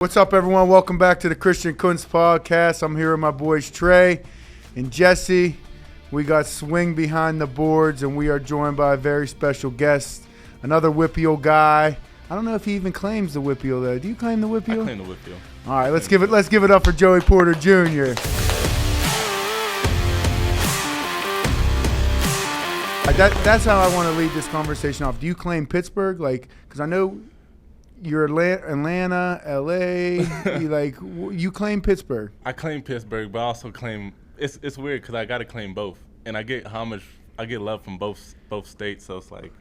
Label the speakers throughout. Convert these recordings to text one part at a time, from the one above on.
Speaker 1: What's up, everyone? Welcome back to the Christian Kuntz Podcast. I'm here with my boys Tre and Jesse. We got Swing behind the boards, and we are joined by a very special guest, another Whippeal guy. I don't know if he even claims the Whippeal, though. Do you claim the Whippeal?
Speaker 2: I claim the Whippeal.
Speaker 1: All right, let's give it up for Joey Porter Jr. That's how I want to lead this conversation off. Do you claim Pittsburgh? Because I know you're Atlanta, L.A. You claim Pittsburgh.
Speaker 2: I claim Pittsburgh, but I also claim it's weird because I got to claim both, and I get love from both states. So it's like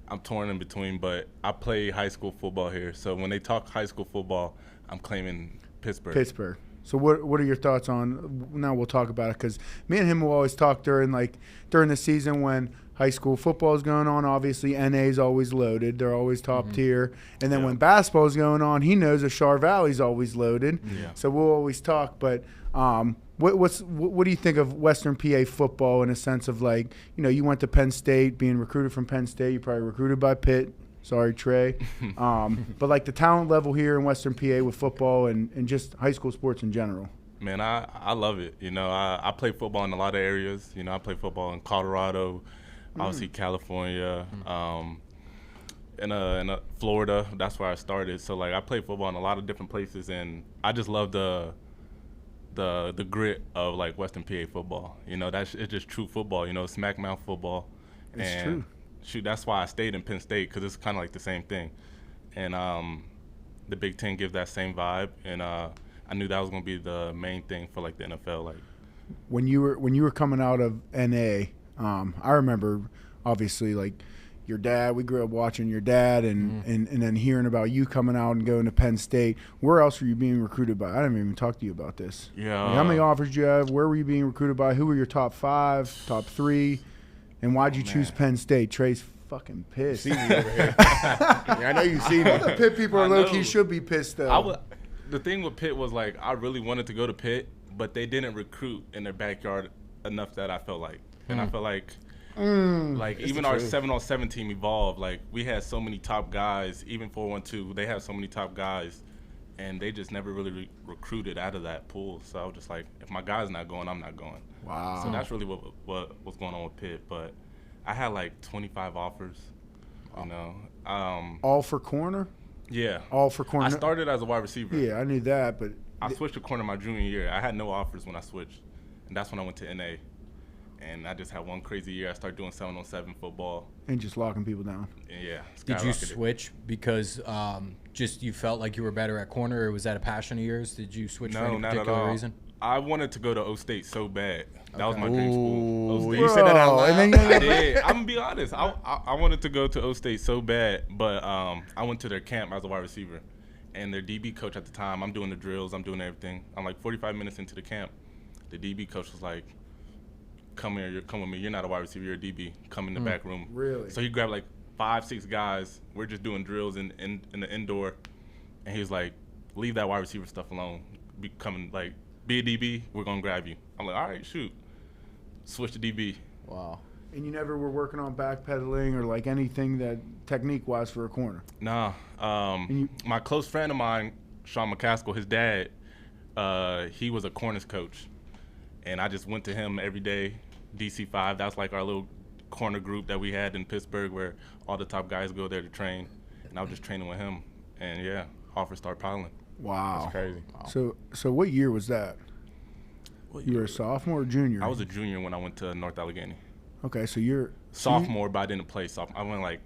Speaker 2: I'm torn in between. But I play high school football here, so when they talk high school football, I'm claiming Pittsburgh. So what are your thoughts on? Now we'll talk about it because me and him will always talk during the season when high school football is going on. Obviously, NA is always loaded; they're always top tier. And then when basketball is going on, he knows Ashar Valley's always loaded. Yeah. So we'll always talk. But what do you think of Western PA football in a sense of you went to Penn State, being recruited from Penn State, you probably recruited by Pitt. Sorry, Tre. But the talent level here in Western PA with football and just high school sports in general. Man, I love it. I play football in a lot of areas. I play football in Colorado, obviously California, in Florida. That's where I started. So I play football in a lot of different places, and I just love the grit of Western PA football. It's just true football. Smack mouth football.
Speaker 1: It's true.
Speaker 2: Shoot, that's why I stayed in Penn State, because it's kind of the same thing. And the Big Ten gives that same vibe, and I knew that was going to be the main thing for the NFL.
Speaker 1: When you were coming out of NA, I remember obviously your dad. We grew up watching your dad, and then hearing about you coming out and going to Penn State. Where else were you being recruited by? I didn't even talk to you about this.
Speaker 2: Yeah.
Speaker 1: How many offers did you have? Where were you being recruited by? Who were your top 5, top 3? And why'd you choose Penn State? Tre's fucking pissed.
Speaker 3: See me over here. Yeah, I know you see me.
Speaker 1: The Pitt people are low-key should be pissed, though.
Speaker 2: The thing with Pitt was, I really wanted to go to Pitt, but they didn't recruit in their backyard enough that I felt like. And I felt even our 7-on-7 team evolved. We had so many top guys. Even 4-1-2, they had so many top guys. And they just never really recruited out of that pool. So I was just if my guy's not going, I'm not going.
Speaker 1: Wow.
Speaker 2: So that's really what was going on with Pitt. But I had 25 offers,
Speaker 1: all for corner?
Speaker 2: Yeah.
Speaker 1: All for corner?
Speaker 2: I started as a wide receiver.
Speaker 1: Yeah, I knew that, but
Speaker 2: I switched to corner my junior year. I had no offers when I switched. And that's when I went to NA. And I just had one crazy year. I started doing 7-on-7 football.
Speaker 1: And just locking people down.
Speaker 2: And yeah.
Speaker 4: Did you switch because just you felt like you were better at corner, or was that a passion of yours? Did you switch for any particular reason?
Speaker 2: I wanted to go to O State so bad. That was my dream school. O State.
Speaker 3: You said that out loud.
Speaker 2: I did. I'm gonna be honest. I wanted to go to O State so bad, but I went to their camp as a wide receiver, and their DB coach at the time. I'm doing the drills. I'm doing everything. I'm 45 minutes into the camp. The DB coach was like, "Come here. Come with me. You're not a wide receiver. You're a DB. Come in the back room."
Speaker 1: Really?
Speaker 2: So he grabbed 5-6 guys. We're just doing drills in the indoor, and he was like, "Leave that wide receiver stuff alone. Be a DB, we're going to grab you." I'm like, all right, shoot. Switch to DB.
Speaker 4: Wow.
Speaker 1: And you never were working on backpedaling or anything that technique-wise for a corner?
Speaker 2: Nah. My close friend of mine, Sean McCaskill, his dad, he was a corners coach. And I just went to him every day, DC5. That's our little corner group that we had in Pittsburgh where all the top guys go there to train. And I was just training with him. And, yeah, offers started piling.
Speaker 1: Wow.
Speaker 3: That's crazy.
Speaker 1: Wow. So what year was that? You were a sophomore or junior?
Speaker 2: I was a junior when I went to North Allegheny.
Speaker 1: Okay, so you're
Speaker 2: sophomore, but I didn't play sophomore. I went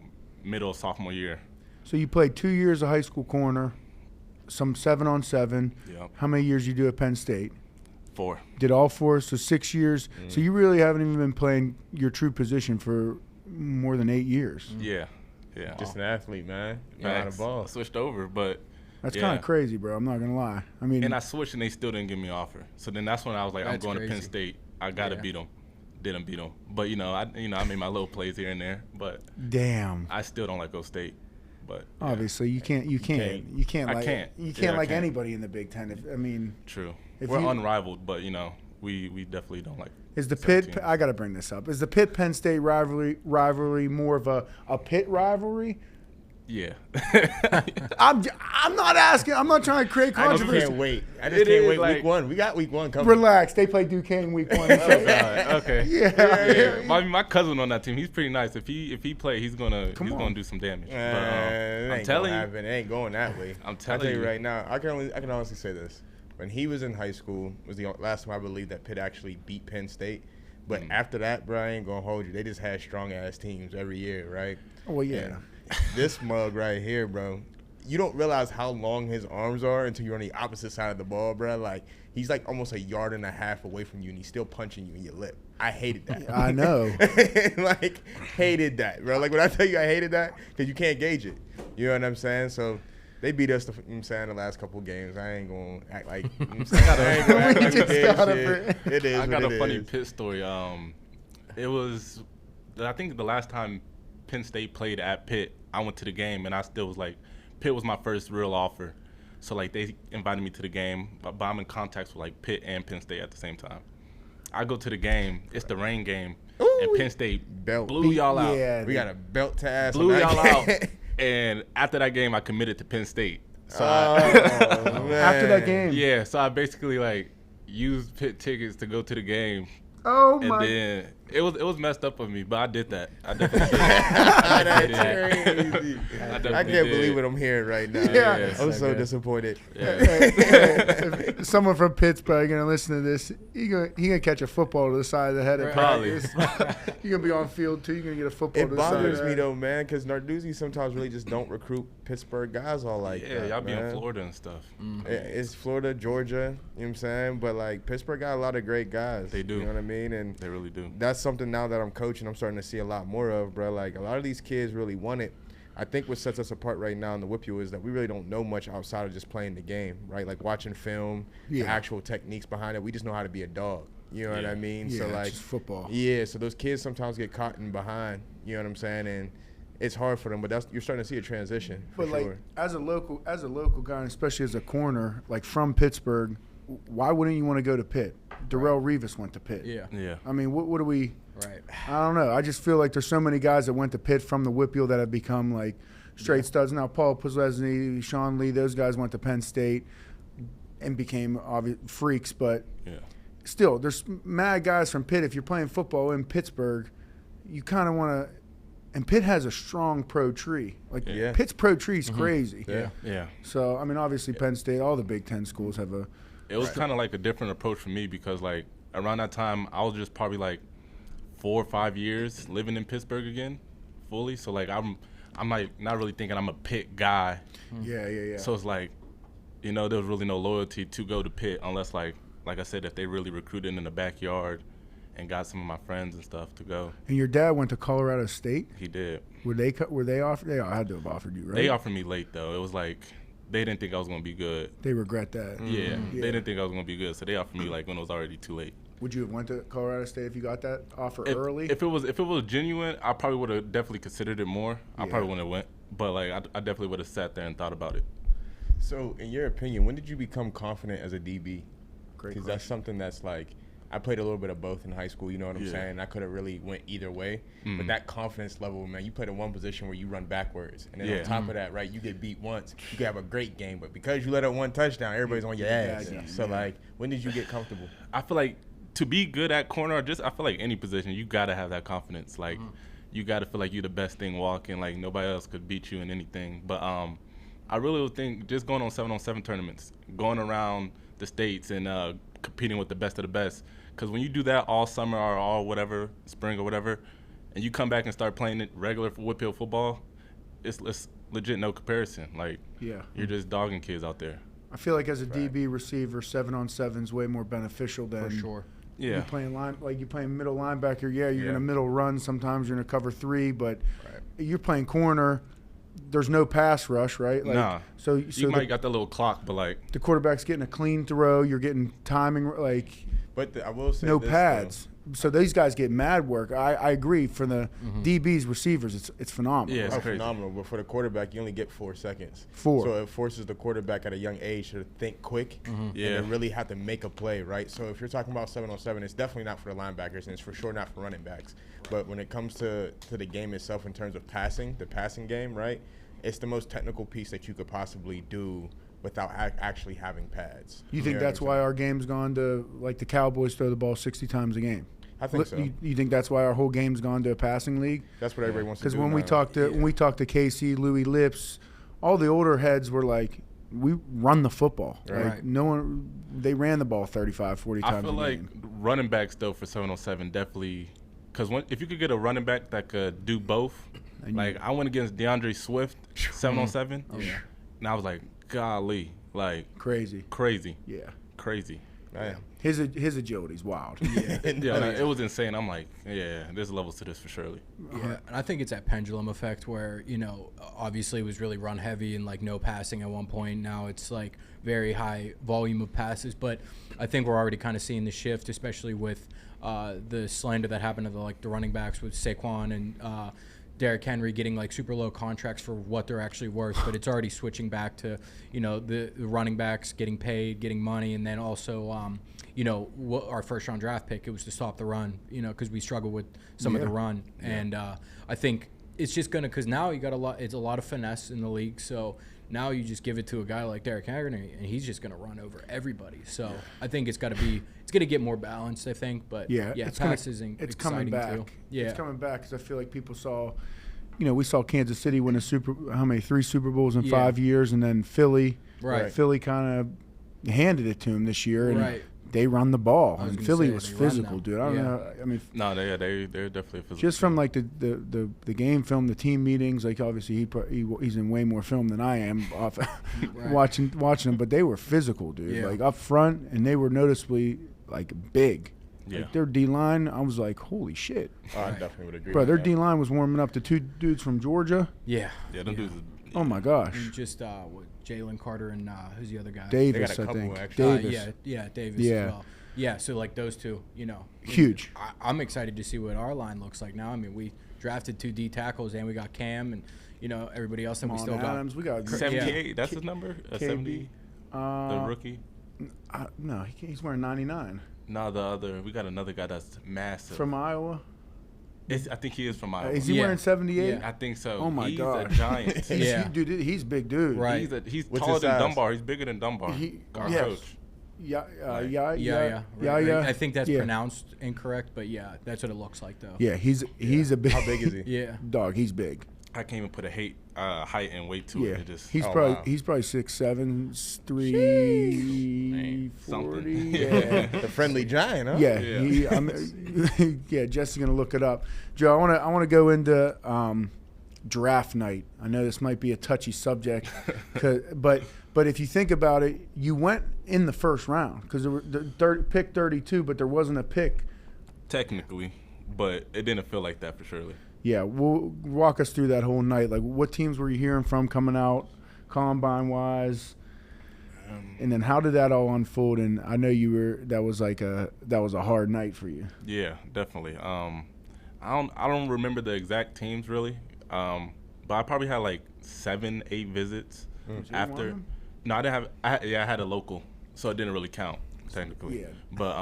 Speaker 2: middle of sophomore year.
Speaker 1: So you played 2 years of high school corner, some 7-on-7.
Speaker 2: Yep.
Speaker 1: How many years you do at Penn State?
Speaker 2: 4.
Speaker 1: Did all 4, so 6 years. So you really haven't even been playing your true position for more than 8 years.
Speaker 2: Yeah.
Speaker 3: Just an athlete, man.
Speaker 2: I switched over, but
Speaker 1: that's kind of crazy, bro. I'm not gonna lie. I mean,
Speaker 2: and I switched, and they still didn't give me an offer. So then that's when I was like, I'm going to Penn State. I gotta beat them. Didn't beat them, but I made my little plays here and there. But
Speaker 1: damn,
Speaker 2: I still don't like O State. But
Speaker 1: obviously, you can't like anybody in the Big Ten.
Speaker 2: True. We're unrivaled, but we definitely don't like.
Speaker 1: Is the Pitt? I got to bring this up. Is the Pitt Penn State rivalry more of a Pitt rivalry,
Speaker 2: Yeah.
Speaker 1: I'm not asking. I'm not trying to create
Speaker 3: I just
Speaker 1: controversy.
Speaker 3: can't wait. I just
Speaker 2: It
Speaker 3: can't
Speaker 2: is,
Speaker 3: wait.
Speaker 2: like-
Speaker 3: Week 1. We got week 1 coming.
Speaker 1: Relax. They play Duquesne week 1.
Speaker 2: Oh, God. Okay.
Speaker 1: Yeah.
Speaker 2: My cousin on that team, he's pretty nice. If he play, he's gonna do some damage.
Speaker 3: It
Speaker 2: I'm
Speaker 3: ain't
Speaker 2: telling
Speaker 3: gonna
Speaker 2: you.
Speaker 3: happen. It ain't going that way.
Speaker 2: I'm
Speaker 3: I'll
Speaker 2: telling
Speaker 3: tell you
Speaker 2: you.
Speaker 3: right now. I can honestly say this. When he was in high school, was the last time I believe that Pitt actually beat Penn State. But after that, bro, I ain't gonna hold you. They just had strong ass teams every year, right?
Speaker 1: Well, yeah.
Speaker 3: And this mug right here, bro. You don't realize how long his arms are until you're on the opposite side of the ball, bro. Like, he's like almost a yard and a half away from you, and he's still punching you in your lip. I hated that.
Speaker 1: I know.
Speaker 3: Like, hated that, bro. Like, when I tell you I hated that, because you can't gauge it. You know what I'm saying? So, they beat us, the last couple of games. I ain't going to act like, you know what I'm saying? I ain't going to act like we did shit. It is
Speaker 2: I got
Speaker 3: what
Speaker 2: a
Speaker 3: it
Speaker 2: funny
Speaker 3: is.
Speaker 2: Pitt story. It was, I think the last time Penn State played at Pitt, I went to the game, and I still was like, Pitt was my first real offer. So, like, they invited me to the game, but I'm in contacts with, like, Pitt and Penn State at the same time. I go to the game. It's the rain game, and Penn State
Speaker 3: Belt.
Speaker 2: blew y'all out.
Speaker 1: Yeah.
Speaker 3: We got a belt to ass.
Speaker 2: Blew
Speaker 3: on that
Speaker 2: y'all out.
Speaker 3: game.
Speaker 2: And after that game, I committed to Penn State. So
Speaker 3: Man.
Speaker 1: After that game.
Speaker 2: yeah, so I basically, like, used Pitt tickets to go to the game.
Speaker 1: Oh,
Speaker 2: And
Speaker 1: my.
Speaker 2: then it was messed up of me, but I did that. I definitely did that.
Speaker 3: That's
Speaker 2: Yeah.
Speaker 3: crazy.
Speaker 2: I
Speaker 3: I
Speaker 2: definitely
Speaker 3: can't
Speaker 2: did.
Speaker 3: believe what I'm hearing right now.
Speaker 1: Yeah.
Speaker 3: I'm so disappointed.
Speaker 2: Yeah.
Speaker 1: If someone from Pittsburgh gonna listen to this, he gonna catch a football to the side of the head at
Speaker 2: Probably.
Speaker 1: practice. You're gonna be on field too. You're gonna get a football to
Speaker 3: It
Speaker 1: the side of
Speaker 3: bothers
Speaker 1: the
Speaker 3: me
Speaker 1: head.
Speaker 3: though, man, because Narduzzi sometimes really just don't recruit Pittsburgh guys all like
Speaker 2: Yeah,
Speaker 3: that.
Speaker 2: y'all be in
Speaker 3: man.
Speaker 2: Florida and stuff.
Speaker 3: It's Florida, Georgia, you know what I'm saying? But like Pittsburgh got a lot of great guys.
Speaker 2: They do.
Speaker 3: You know what I mean? And
Speaker 2: They really do.
Speaker 3: that's something now that I'm coaching, I'm starting to see a lot more of, bro. Like a lot of these kids really want it. I think what sets us apart right now in the Whip U is that we really don't know much outside of just playing the game, right? Like watching film, the
Speaker 1: Yeah.
Speaker 3: actual techniques behind it. We just know how to be a dog. You know what
Speaker 2: Yeah.
Speaker 3: I mean?
Speaker 1: Yeah,
Speaker 3: so
Speaker 1: it's
Speaker 3: like
Speaker 1: just football.
Speaker 3: Yeah, so those kids sometimes get caught in behind. You know what I'm saying? And it's hard for them, but you're starting to see a transition for
Speaker 1: But like
Speaker 3: sure.
Speaker 1: as a local guy, and especially as a corner, like from Pittsburgh, why wouldn't you want to go to Pitt? Darrell Revis went to Pitt.
Speaker 4: Yeah.
Speaker 2: Yeah.
Speaker 1: I mean, what do we?
Speaker 4: Right.
Speaker 1: I don't know. I just feel like there's so many guys that went to Pitt from the Whippeal that have become like straight studs. Now, Paul Postlesny, Sean Lee, those guys went to Penn State and became freaks. But
Speaker 2: Yeah.
Speaker 1: still, there's mad guys from Pitt. If you're playing football in Pittsburgh, you kind of want to. And Pitt has a strong pro tree. Like
Speaker 3: Yeah.
Speaker 1: Pitt's pro tree is crazy.
Speaker 3: Yeah.
Speaker 2: Yeah.
Speaker 1: So I mean, obviously Penn State, all the Big Ten schools have a.
Speaker 2: It was kind of like a different approach for me because, like, around that time, I was just probably like 4 or 5 years living in Pittsburgh again, fully. So like, I'm like not really thinking I'm a Pitt guy.
Speaker 1: Yeah.
Speaker 2: So it's like, you know, there was really no loyalty to go to Pitt unless like I said, if they really recruited in the backyard and got some of my friends and stuff to go.
Speaker 1: And your dad went to Colorado State.
Speaker 2: He did.
Speaker 1: Were they offered? They had to have offered you, right?
Speaker 2: They offered me late though. It was like they didn't think I was gonna be good.
Speaker 1: They regret that.
Speaker 2: Yeah, they didn't think I was gonna be good, so they offered me like when it was already too late.
Speaker 1: Would you have went to Colorado State if you got that offer
Speaker 2: If,
Speaker 1: early?
Speaker 2: if it was genuine, I probably would have definitely considered it more. I
Speaker 1: Yeah.
Speaker 2: probably wouldn't have went, but like I definitely would have sat there and thought about it.
Speaker 3: So, in your opinion, when did you become confident as a DB?
Speaker 1: Great
Speaker 3: Because that's something that's like, I played a little bit of both in high school. You know what I'm
Speaker 2: Yeah.
Speaker 3: saying? I could have really went either way. But that confidence level, man, you played in one position where you run backwards, and then
Speaker 2: Yeah.
Speaker 3: on top of that, right, you get beat once. You could have a great game, but because you let up one touchdown, everybody's on your ass.
Speaker 1: Yeah.
Speaker 3: So, like, when did you get comfortable?
Speaker 2: I feel like to be good at corner, I feel like any position, you gotta have that confidence. Like you gotta feel like you're the best thing walking. Like nobody else could beat you in anything. But I really would think just going on 7-on-7 tournaments, going around the states and competing with the best of the best. Because when you do that all summer or all whatever, spring or whatever, and you come back and start playing it regular Whippeal football, it's legit no comparison. Like
Speaker 1: Yeah.
Speaker 2: you're just dogging kids out there.
Speaker 1: I feel like as a DB receiver, 7-on-7 is way more beneficial than
Speaker 4: For sure.
Speaker 2: Yeah.
Speaker 1: you playing middle linebacker. Yeah, you're
Speaker 3: Yeah.
Speaker 1: gonna middle run. Sometimes you're gonna cover 3, but you're playing corner. There's no pass rush, right? Like,
Speaker 2: Nah.
Speaker 1: So
Speaker 2: You might got that little clock, but like
Speaker 1: the quarterback's getting a clean throw. You're getting timing, like
Speaker 3: But I will say
Speaker 1: no
Speaker 3: this,
Speaker 1: pads. So these guys get mad work. I agree. For the DBs, receivers, it's phenomenal.
Speaker 2: Yeah,
Speaker 3: though.
Speaker 2: it's
Speaker 3: Oh,
Speaker 2: crazy.
Speaker 3: phenomenal. But for the quarterback, you only get 4 seconds.
Speaker 1: 4.
Speaker 3: So it forces the quarterback at a young age to think quick
Speaker 2: Yeah.
Speaker 3: and to really have to make a play, right? So if you're talking about 7-on-7, it's definitely not for the linebackers, and it's for sure not for running backs. But when it comes to the game itself in terms of passing, the passing game, right? it's the most technical piece that you could possibly do without actually having pads.
Speaker 1: You think that's why our game's gone to, like, the Cowboys throw the ball 60 times a game?
Speaker 3: I think so.
Speaker 1: You think that's why our whole game's gone to a passing league?
Speaker 3: That's what everybody wants to do.
Speaker 1: Because when
Speaker 3: now.
Speaker 1: we talked to Casey, Louis Lips, all the older heads were like, we run the football.
Speaker 3: Right.
Speaker 1: Like, no one, they ran the ball 35, 40 times a game.
Speaker 2: I feel like running backs, though, for 707 definitely – because if you could get a running back that could do both, like I went against DeAndre Swift, 707, and I was like, golly, like
Speaker 1: crazy.
Speaker 2: Yeah. Crazy.
Speaker 3: Man.
Speaker 1: His agility's wild.
Speaker 2: Yeah, it was insane. I'm like, yeah, there's levels to this for surely.
Speaker 4: Yeah, and I think it's that pendulum effect where, obviously it was really run heavy and like no passing at one point. Now it's like very high volume of passes, but I think we're already kind of seeing the shift, especially with the slander that happened to the running backs with Saquon and Derrick Henry getting like super low contracts for what they're actually worth, but it's already switching back to the running backs getting paid, getting money, and then also our first round draft pick, it was to stop the run, because we struggle with some of the run, and I think it's just gonna, because now you got it's a lot of finesse in the league, so now you just give it to a guy like Derrick Henry and he's just gonna run over everybody. So I think it's gonna get more balanced, I think, but
Speaker 1: it's coming back.
Speaker 4: Too. Yeah,
Speaker 1: it's coming back because I feel like people saw, we saw Kansas City win 3 Super Bowls in 5 years, and then Philly kind of handed it to him this year, and they run the ball. And Philly was physical, dude. I don't know. I mean,
Speaker 2: no, they're definitely physical.
Speaker 1: Just from like the game film, the team meetings. Like obviously he's in way more film than I am off watching them, but they were physical, dude. Like up front, and they were noticeably like big.
Speaker 2: Yeah.
Speaker 1: Like their D line, I was like, holy shit.
Speaker 3: Oh, I definitely would agree.
Speaker 1: Bro,
Speaker 3: with
Speaker 1: their
Speaker 3: that.
Speaker 1: D line was warming up to 2 dudes from Georgia.
Speaker 2: Yeah, them dudes.
Speaker 1: Oh my gosh.
Speaker 4: And just Jalen Carter and who's the other guy?
Speaker 1: Davis,
Speaker 3: They got a
Speaker 1: I think.
Speaker 3: couple, actually.
Speaker 1: Davis.
Speaker 4: Davis
Speaker 1: Yeah.
Speaker 4: as well. Yeah, so like those two,
Speaker 1: Huge.
Speaker 4: I'm excited to see what our line looks like now. I mean, we drafted 2 D tackles and we got Cam and everybody else, and we still
Speaker 1: Adams, we got
Speaker 2: 78. That's his number. 70. The rookie.
Speaker 1: No, he's wearing 99.
Speaker 2: No, we got another guy that's massive.
Speaker 1: From Iowa?
Speaker 2: I think he is from Iowa.
Speaker 1: Is he wearing 78?
Speaker 2: I think so.
Speaker 1: Oh my God.
Speaker 2: He's a giant.
Speaker 1: He's big dude.
Speaker 4: Right.
Speaker 2: He's
Speaker 3: What's
Speaker 2: taller
Speaker 3: his
Speaker 2: than
Speaker 3: size?
Speaker 2: Dunbar. He's bigger than Dunbar. Our coach.
Speaker 1: Yeah.
Speaker 4: I think that's pronounced incorrect, but that's what it looks like though.
Speaker 1: Yeah, he's a big.
Speaker 3: How big is he?
Speaker 4: Yeah.
Speaker 1: Dog, he's big.
Speaker 2: I can't even put a height and weight to it. It just,
Speaker 1: he's probably 6'7", 340.
Speaker 2: something.
Speaker 1: Yeah.
Speaker 3: The friendly giant, huh?
Speaker 1: Yeah. Jesse's gonna look it up. Joe, I want to go into draft night. I know this might be a touchy subject, but if you think about it, you went in the first round because there were pick 32, but there wasn't a pick.
Speaker 2: Technically, but it didn't feel like that for surely.
Speaker 1: Yeah, walk us through that whole night. Like, what teams were you hearing from coming out, combine-wise? And then how did that all unfold? And I know that was a hard night for you.
Speaker 2: Yeah, definitely. I don't remember the exact teams really, but I probably had like 7-8 visits after. No, I didn't have. I had a local, so it didn't really count technically.
Speaker 1: Yeah.
Speaker 2: But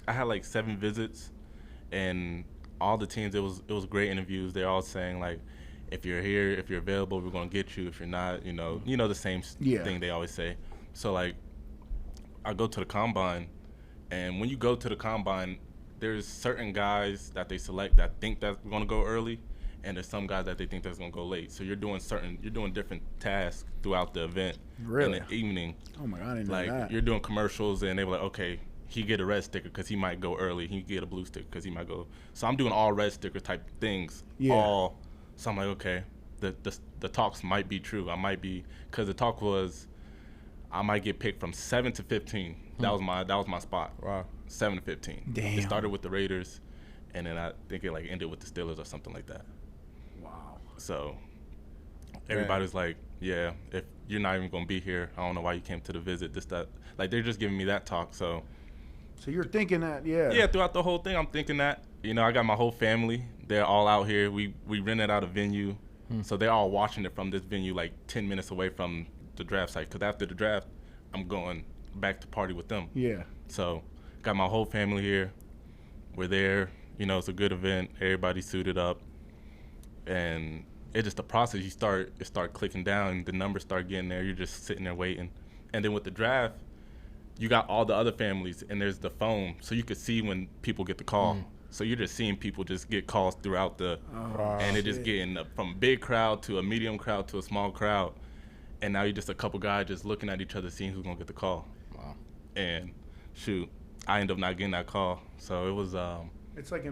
Speaker 2: I had like 7 visits, and all the teams, it was great interviews. They're all saying like, if you're here, if you're available, we're gonna get you. If you're not, the same thing they always say. So like, I go to the combine, and when you go to the combine, there's certain guys that they select that think that's gonna go early, and there's some guys that they think that's gonna go late. So you're doing different tasks throughout the event.
Speaker 1: Really?
Speaker 2: In the evening.
Speaker 1: Oh my God, I didn't know
Speaker 2: like
Speaker 1: that.
Speaker 2: you're doing commercials, and they were like, okay, he get a red sticker because he might go early. He get a blue sticker because he might go. So I'm doing all red sticker type things.
Speaker 1: Yeah.
Speaker 2: So I'm like, okay, the talks might be true. I might be, because the talk was, I might get picked from 7 to 15. That was my spot.
Speaker 3: Wow.
Speaker 2: 7 to 15.
Speaker 1: Damn.
Speaker 2: It started with the Raiders, and then I think it like ended with the Steelers or something like that.
Speaker 1: Wow.
Speaker 2: So everybody's like, yeah, if you're not even gonna be here, I don't know why you came to the visit. This, that, like they're just giving me that talk. So
Speaker 1: you're thinking that, yeah.
Speaker 2: Yeah, throughout the whole thing, I'm thinking that. I got my whole family. They're all out here. We rented out a venue, so they're all watching it from this venue, like 10 minutes away from the draft site. Because after the draft, I'm going back to party with them.
Speaker 1: Yeah.
Speaker 2: So got my whole family here. We're there. It's a good event. Everybody's suited up, and it's just the process. It start clicking down, the numbers start getting there. You're just sitting there waiting, and then with the draft, you got all the other families, and there's the phone, so you could see when people get the call. So you're just seeing people just get calls throughout and it just getting from a big crowd to a medium crowd to a small crowd, and now you're just a couple guys just looking at each other, seeing who's gonna get the call.
Speaker 4: Wow.
Speaker 2: And shoot, I ended up not getting that call, so it was.
Speaker 1: It's like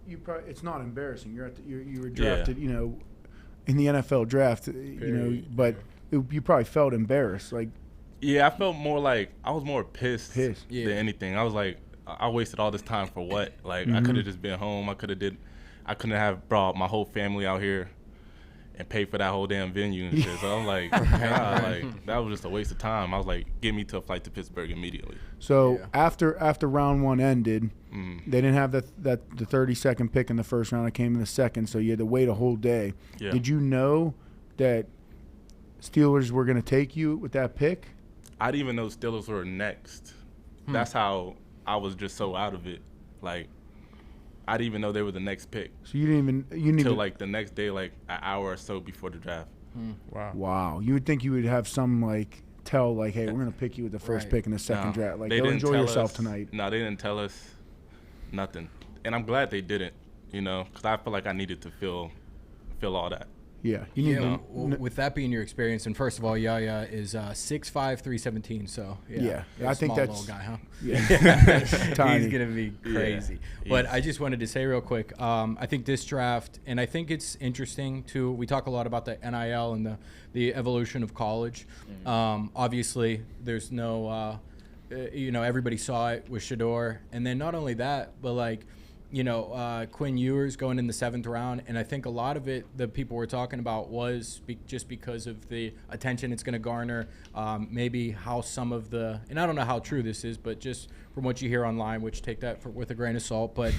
Speaker 1: it's not embarrassing. You were drafted, you know, in the NFL draft, you know, but you probably felt embarrassed, like.
Speaker 2: Yeah, I felt more like I was more pissed than anything. I was like, I wasted all this time for what? Like, I could have just been home. I couldn't have brought my whole family out here and paid for that whole damn venue and shit. So I'm like, God, like that was just a waste of time. I was like, get me to a flight to Pittsburgh immediately.
Speaker 1: So after round one ended, they didn't have the 32nd pick in the first round. It came in the second, so you had to wait a whole day. Yeah. Did you know that Steelers were going to take you with that pick?
Speaker 2: I didn't even know Steelers were next. That's how I was just so out of it. Like, I didn't even know they were the next pick.
Speaker 1: So you didn't
Speaker 2: till like the next day, like an hour or so before the draft.
Speaker 1: Wow. You would think you would have some like tell like, hey, we're gonna pick you with the first pick in the second draft. Like, go enjoy yourself tonight.
Speaker 2: No, they didn't tell us nothing, and I'm glad they didn't. You know, because I feel like I needed to feel all that.
Speaker 1: Yeah, you need to.
Speaker 4: Well, with that being your experience, and first of all, Yaya is 6'5", 317. So
Speaker 1: I think that's
Speaker 4: little guy, huh?
Speaker 1: Yeah,
Speaker 4: he's gonna be crazy. Yeah. But I just wanted to say real quick, I think this draft, and I think it's interesting too. We talk a lot about the NIL and the evolution of college. Obviously, there's no, everybody saw it with Shedeur, and then not only that, but like. Quinn Ewers going in the 7th round, and I think a lot of it the people were talking about was just because of the attention it's going to garner, maybe how some of and I don't know how true this is, but just from what you hear online, which take that with a grain of salt, but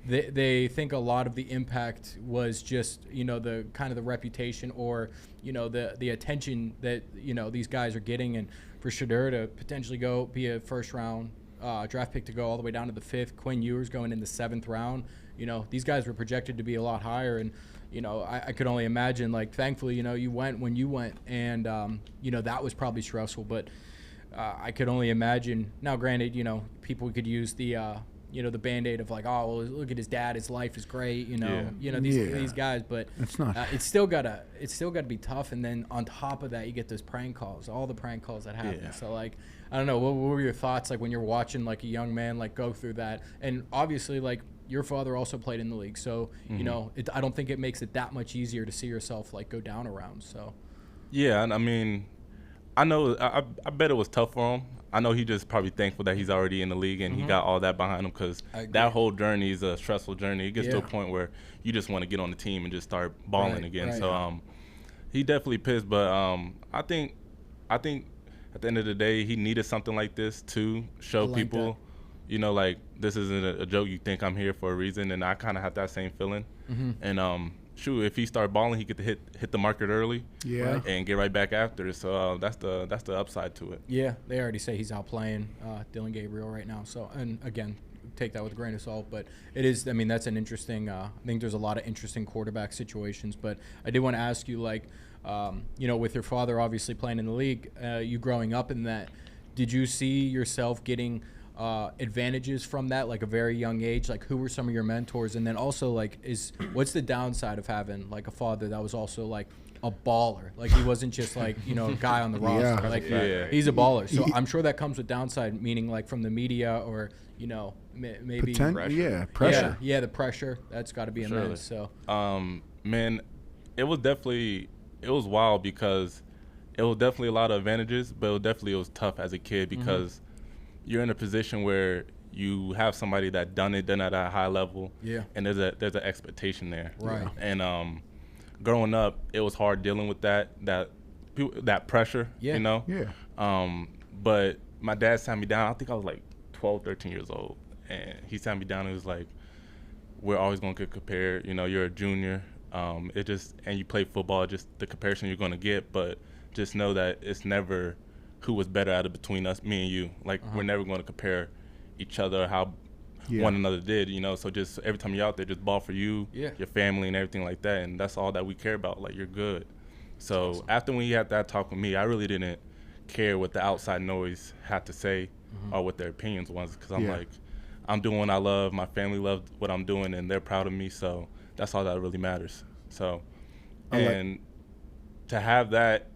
Speaker 4: they think a lot of the impact was just, the kind of the reputation or, the attention that, these guys are getting, and for Shedeur to potentially go be a first round draft pick to go all the way down to the 5th, Quinn Ewers going in the 7th round. These guys were projected to be a lot higher, and I could only imagine. Like, thankfully, you went when you went, and that was probably stressful. But I could only imagine. Now, granted, people could use the the Band-Aid of like, oh, well, look at his dad, his life is great. These guys, but
Speaker 1: it's not.
Speaker 4: It's still gotta be tough. And then on top of that, you get those prank calls, all the prank calls that happen. So like. I don't know. What were your thoughts like when you're watching like a young man like go through that? And obviously, like your father also played in the league, so I don't think it makes it that much easier to see yourself like go down a round. So. Yeah,
Speaker 2: I mean, I know. I bet it was tough for him. I know he just probably thankful that he's already in the league and he got all that behind him, because that whole journey is a stressful journey. It gets to a point where you just want to get on the team and just start balling again. Right. So he definitely pissed, but I think. At the end of the day, he needed something like this to show people, like this isn't a joke. You think I'm here for a reason, and I kind of have that same feeling. And if he started balling, he could hit the market early, and get right back after it. So that's the upside to it.
Speaker 4: Yeah, they already say he's out playing Dillon Gabriel right now. So, and again, take that with a grain of salt, but it is. I mean, that's an interesting. I think there's a lot of interesting quarterback situations. But I did want to ask you, like. With your father obviously playing in the league, you growing up in that, did you see yourself getting advantages from that, like a very young age? Like, who were some of your mentors? And then also, like, what's the downside of having like a father that was also like a baller? Like, he wasn't just like a guy on the roster. Like, he's a baller. So I'm sure that comes with downside, meaning like from the media or maybe
Speaker 1: pressure.
Speaker 4: Yeah, the pressure that's got to be immense. So,
Speaker 2: man, it was wild because it was definitely a lot of advantages, but it was tough as a kid because you're in a position where you have somebody that done it at a high level, and there's an expectation there,
Speaker 4: right?
Speaker 2: And growing up, it was hard dealing with that pressure, But my dad sat me down. I think I was like 12, 13 years old, and he sat me down and was like, "We're always gonna get compared. You're a junior." And you play football, just the comparison you're going to get, but just know that it's never who was better at it between us, me and you. Like, we're never going to compare each other, how one another did, So just every time you're out there, just ball for you,
Speaker 4: Yeah.
Speaker 2: your family, and everything like that. And that's all that we care about. Like, you're good. So after when you had that talk with me, I really didn't care what the outside noise had to say or what their opinions was, because I'm like, I'm doing what I love. My family loved what I'm doing, and they're proud of me. So that's all that really matters. So, and to have that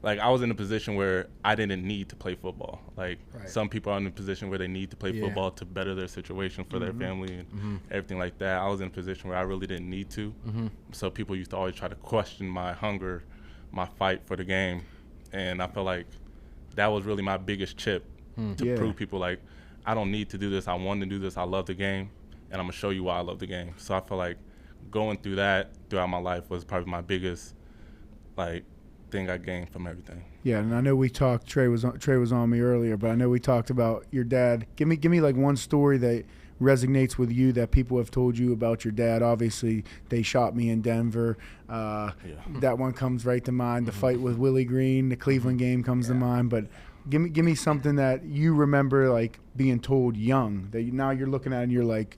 Speaker 2: like, I was in a position where I didn't need to play football. Like, some people are in a position where they need to play football to better their situation for their family and everything like that. I was in a position where I really didn't need to. So people used to always try to question my hunger, my fight for the game. And I felt like that was really my biggest chip to prove people, like, I don't need to do this. I want to do this. I love the game, and I'm going to show you why I love the game. So I feel like going through that throughout my life was probably my biggest, like, thing I gained from everything.
Speaker 1: Yeah, and I know we talked. Tre was on me earlier, but I know we talked about your dad. Give me like one story that resonates with you that people have told you about your dad. Obviously, they shot me in Denver. That one comes right to mind. The fight with Willie Green, the Cleveland game comes to mind. But give me something that you remember, like, being told young that now you're looking at and you're like,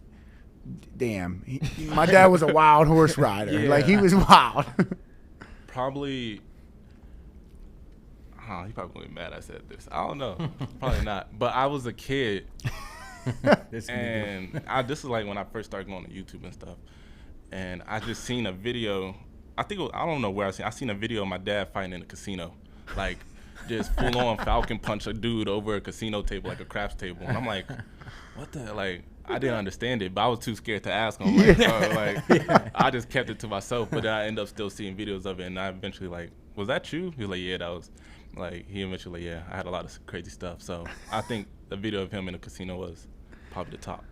Speaker 1: damn, my dad was a wild horse rider. Like, he was wild.
Speaker 2: Probably. He probably gonna be mad I said this. I don't know. Probably not. But I was a kid, and this is like when I first started going to YouTube and stuff. And I just seen a video. I don't know where I seen a video of my dad fighting in a casino, like just full on Falcon punch a dude over a casino table, like a craps table. And I'm like, what the, like, I didn't understand it, but I was too scared to ask him. I just kept it to myself. But then I ended up still seeing videos of it, and I eventually, like, was that you? He was like, yeah, that was. Like, he eventually, I had a lot of crazy stuff. So I think the video of him in the casino was probably the top.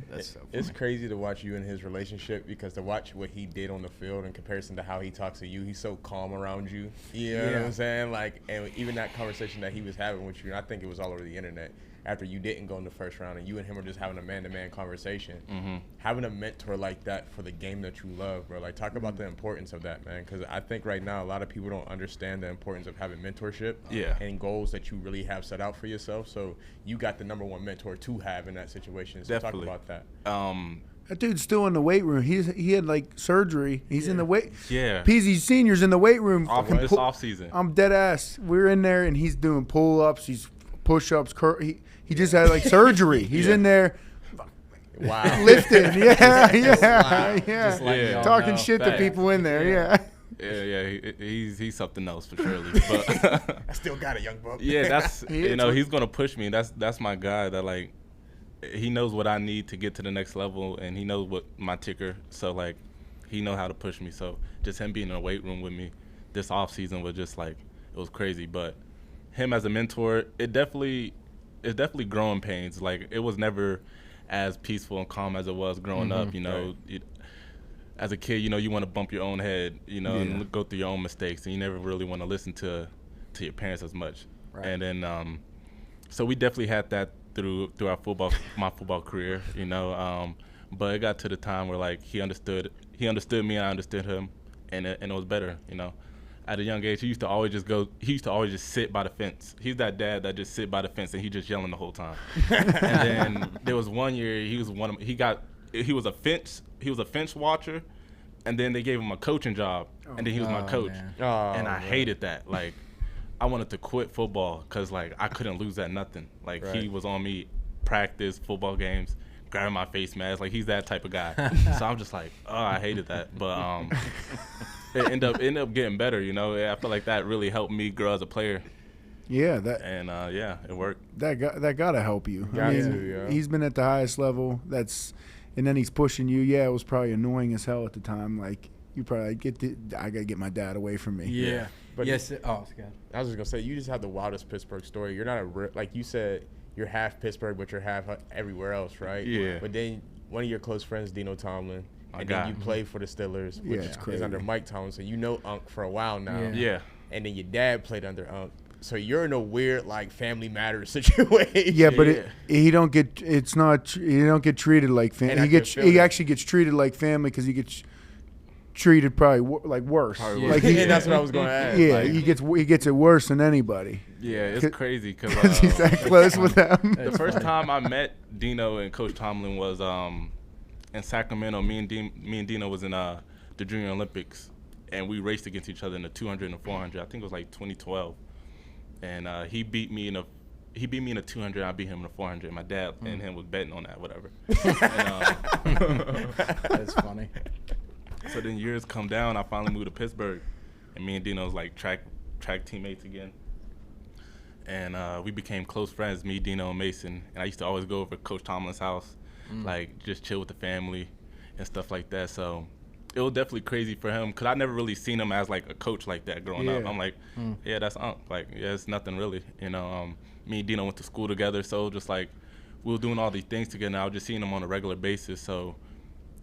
Speaker 3: That's so funny. It's crazy to watch you in his relationship, because to watch what he did on the field in comparison to how he talks to you, he's so calm around you. You know what I'm saying? Like, and even that conversation that he was having with you, I think it was all over the internet, after you didn't go in the first round and you and him were just having a man-to-man conversation. Having a mentor like that for the game that you love, bro. Like, talk about the importance of that, man. Because I think right now a lot of people don't understand the importance of having mentorship and goals that you really have set out for yourself. So you got the number one mentor to have in that situation. So
Speaker 2: Definitely.
Speaker 3: talk about that.
Speaker 1: That dude's still in the weight room. He had like surgery. He's in the weight.
Speaker 2: Yeah.
Speaker 1: PZ Senior's in the weight room.
Speaker 2: This off season.
Speaker 1: I'm dead ass. We're in there and he's doing pull ups. He's push ups. He just had like surgery. He's in there.
Speaker 3: Wow.
Speaker 1: Lifting. Yeah.
Speaker 4: Just letting y'all
Speaker 1: Talking
Speaker 4: know.
Speaker 1: shit to people in there.
Speaker 2: He's something else for surely. But
Speaker 3: I still got it, young buck.
Speaker 2: that's he's gonna push me. That's my guy. That, like, he knows what I need to get to the next level, and he knows what my ticker. So, like, he knows how to push me. So just him being in the weight room with me this off season was just like, it was crazy. But him as a mentor, it's definitely growing pains. Like, it was never as peaceful and calm as it was growing up. As a kid, you want to bump your own head, and go through your own mistakes, and you never really want to listen to your parents as much. Right. And then, so we definitely had that through our my football career, but it got to the time where, like, he understood me and I understood him, and it was better, At a young age, he used to always just sit by the fence. He's that dad that just sit by the fence and he just yelling the whole time. And then there was one year he was a fence watcher, and then they gave him a coaching job, and then he was my coach. And I hated that. Like, I wanted to quit football because, like, I couldn't lose at nothing. Like, he was on me, practice, football games, grabbing my face mask. Like, he's that type of guy. So I'm just like, I hated that. But it ended up getting better, I feel like that really helped me grow as a player.
Speaker 1: Yeah,
Speaker 2: it worked.
Speaker 1: That gotta help you. He's been at the highest level. And then he's pushing you. Yeah, it was probably annoying as hell at the time. Like, you probably I gotta get my dad away from me.
Speaker 4: Yeah.
Speaker 3: But
Speaker 4: yes.
Speaker 3: I was just gonna say, you just have the wildest Pittsburgh story. You're not like you said, you're half Pittsburgh, but you're half everywhere else, right?
Speaker 2: Yeah.
Speaker 3: But then one of your close friends, Dino Tomlin, and then you play for the Steelers, which is under Mike Tomlin. So you know Unc for a while now.
Speaker 2: Yeah.
Speaker 3: And then your dad played under Unc. So you're in a weird, like, Family Matters situation.
Speaker 1: Yeah, but he don't get treated like family. He actually gets treated like family because he gets treated probably like worse.
Speaker 2: Probably
Speaker 1: Like
Speaker 2: worse.
Speaker 3: And that's what I was going to ask.
Speaker 1: yeah,
Speaker 3: Like,
Speaker 1: he gets it worse than anybody.
Speaker 2: Yeah, it's crazy because
Speaker 1: He's that close with them.
Speaker 2: the first time I met Dino and Coach Tomlin was in Sacramento. Me and Dino was in the Junior Olympics, and we raced against each other in the 200 and the 400. I think it was like 2012, and he beat me in a 200. I beat him in a 400. My dad and him was betting on that, whatever.
Speaker 4: That's funny.
Speaker 2: So then years come down. I finally moved to Pittsburgh, and me and Dino was like track teammates again. And we became close friends, me, Dino, and Mason. And I used to always go over to Coach Tomlin's house, like just chill with the family and stuff like that. So it was definitely crazy for him because I never really seen him as like a coach like that growing up. I'm like, yeah, that's like, yeah, it's nothing really. You know, me and Dino went to school together, so just like we were doing all these things together. And I was just seeing him on a regular basis. So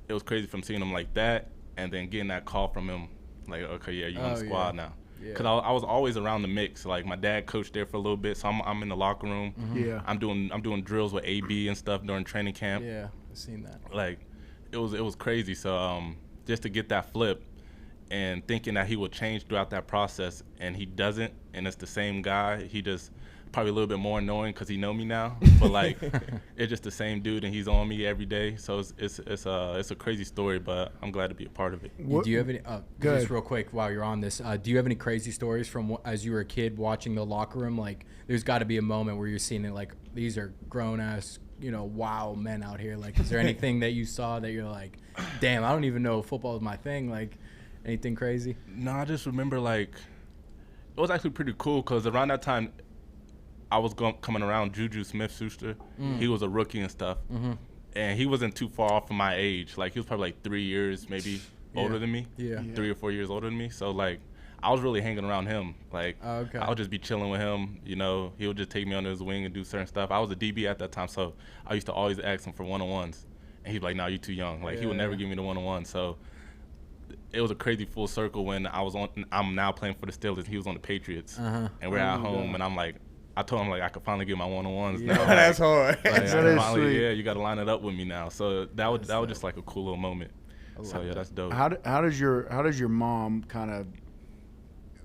Speaker 2: it was crazy from seeing him like that, and then getting that call from him, like, okay, yeah, you're on the squad now. Because I was always around the mix. Like my dad coached there for a little bit, so I'm in the locker room.
Speaker 1: Yeah,
Speaker 2: I'm doing drills with AB and stuff during training camp.
Speaker 4: Yeah, I've seen that.
Speaker 2: Like it was crazy. So just to get that flip and thinking that he would change throughout that process, and he doesn't, and it's the same guy. He just probably a little bit more annoying because he know me now, but like it's just the same dude, and he's on me every day. So it's a crazy story, but I'm glad to be a part of it.
Speaker 4: Do you have any? Just real quick while you're on this, do you have any crazy stories from as you were a kid watching the locker room? Like, there's got to be a moment where you're seeing it. Like, these are grown ass, wow men out here. Like, is there anything that you saw that you're like, damn, I don't even know if football is my thing? Like, anything crazy?
Speaker 2: No, I just remember like it was actually pretty cool because around that time I was coming around Juju Smith-Schuster. He was a rookie and stuff. And he wasn't too far off from my age. Like, he was probably like 3 years maybe older than me. 3 or 4 years older than me. So, like, I was really hanging around him. Like, I would just be chilling with him. He would just take me under his wing and do certain stuff. I was a DB at that time, so I used to always ask him for one-on-ones. And he'd be like, no, you're too young. Like, he would never give me the one-on-one. So it was a crazy full circle when I'm now playing for the Steelers, and he was on the Patriots. And we're at home, and I'm like, I told him, like, I could finally get my one-on-ones now.
Speaker 3: Yeah, that's hard.
Speaker 2: Like, you got to line it up with me now. So that was just like a cool little moment. So yeah, that's dope.
Speaker 1: How does your mom kind of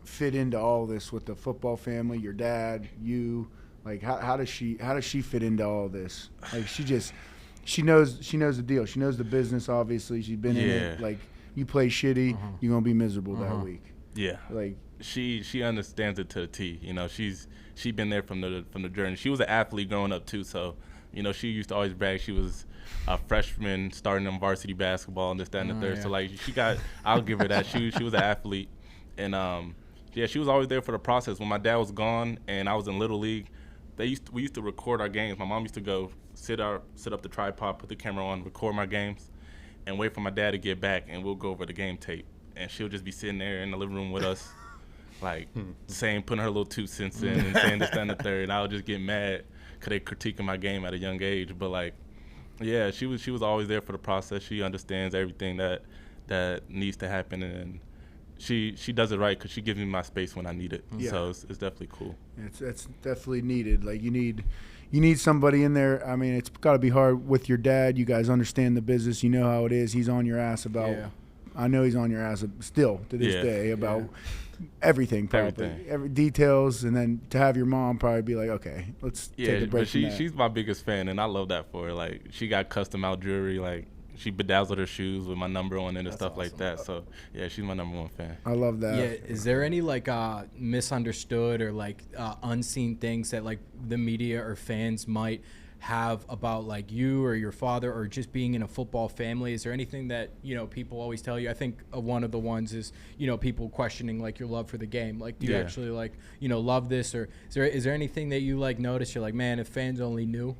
Speaker 1: fit into all this with the football family? Your dad, you, like, how does she fit into all this? Like, she knows the deal. She knows the business. Obviously, she's been in it. Like, you play shitty, you're gonna be miserable that week.
Speaker 2: Yeah,
Speaker 1: like
Speaker 2: she understands it to the T. She's been there from the journey. She was an athlete growing up too, so she used to always brag she was a freshman starting in varsity basketball and this, that, and the third.
Speaker 4: Yeah.
Speaker 2: So like I'll give her that. She was an athlete, and she was always there for the process. When my dad was gone and I was in Little League, we used to record our games. My mom used to go sit up the tripod, put the camera on, record my games, and wait for my dad to get back, and we'll go over the game tape. And she'll just be sitting there in the living room with us, like putting her little 2 cents in and saying this, that, and the third. And I would just get mad because they critiquing my game at a young age. But like, yeah, she was always there for the process. She understands everything that needs to happen, and she does it right because she gives me my space when I need it.
Speaker 1: Yeah.
Speaker 2: So it's definitely cool.
Speaker 1: It's definitely needed. Like, you need somebody in there. I mean, it's got to be hard with your dad. You guys understand the business. You know how it is. He's on your ass about. Yeah. I know he's on your ass still to this day about everything, probably every details, and then to have your mom probably be like, okay, let's take a break.
Speaker 2: But she's my biggest fan, and I love that for her. Like, she got custom out jewelry, like she bedazzled her shoes with my number on it and stuff like that. So yeah, she's my number one fan.
Speaker 1: I love that.
Speaker 4: Yeah, is there any like misunderstood or like unseen things that like the media or fans might have about like you or your father or just being in a football family? Is there anything that people always tell you? I think one of the ones is people questioning like your love for the game. Like, do you actually like love this, or is there anything that you like notice? You're like, man, if fans only knew.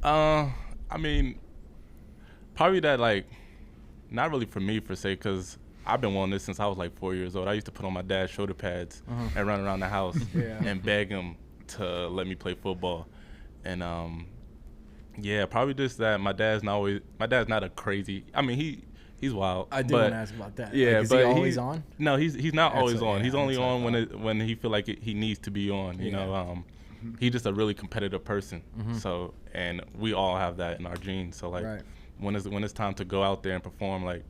Speaker 2: I mean, probably that, like, not really for me per se, because I've been wanting this since I was like 4 years old. I used to put on my dad's shoulder pads and run around the house and beg him to let me play football. And probably just that my dad's not a crazy. I mean, he's wild.
Speaker 4: I did want to ask about that.
Speaker 2: Yeah,
Speaker 4: like, is
Speaker 2: but
Speaker 4: he always on?
Speaker 2: No, he's not always on. He's only on when he feel like he needs to be on. He's just a really competitive person. So, and we all have that in our genes. So like when it's time to go out there and perform, like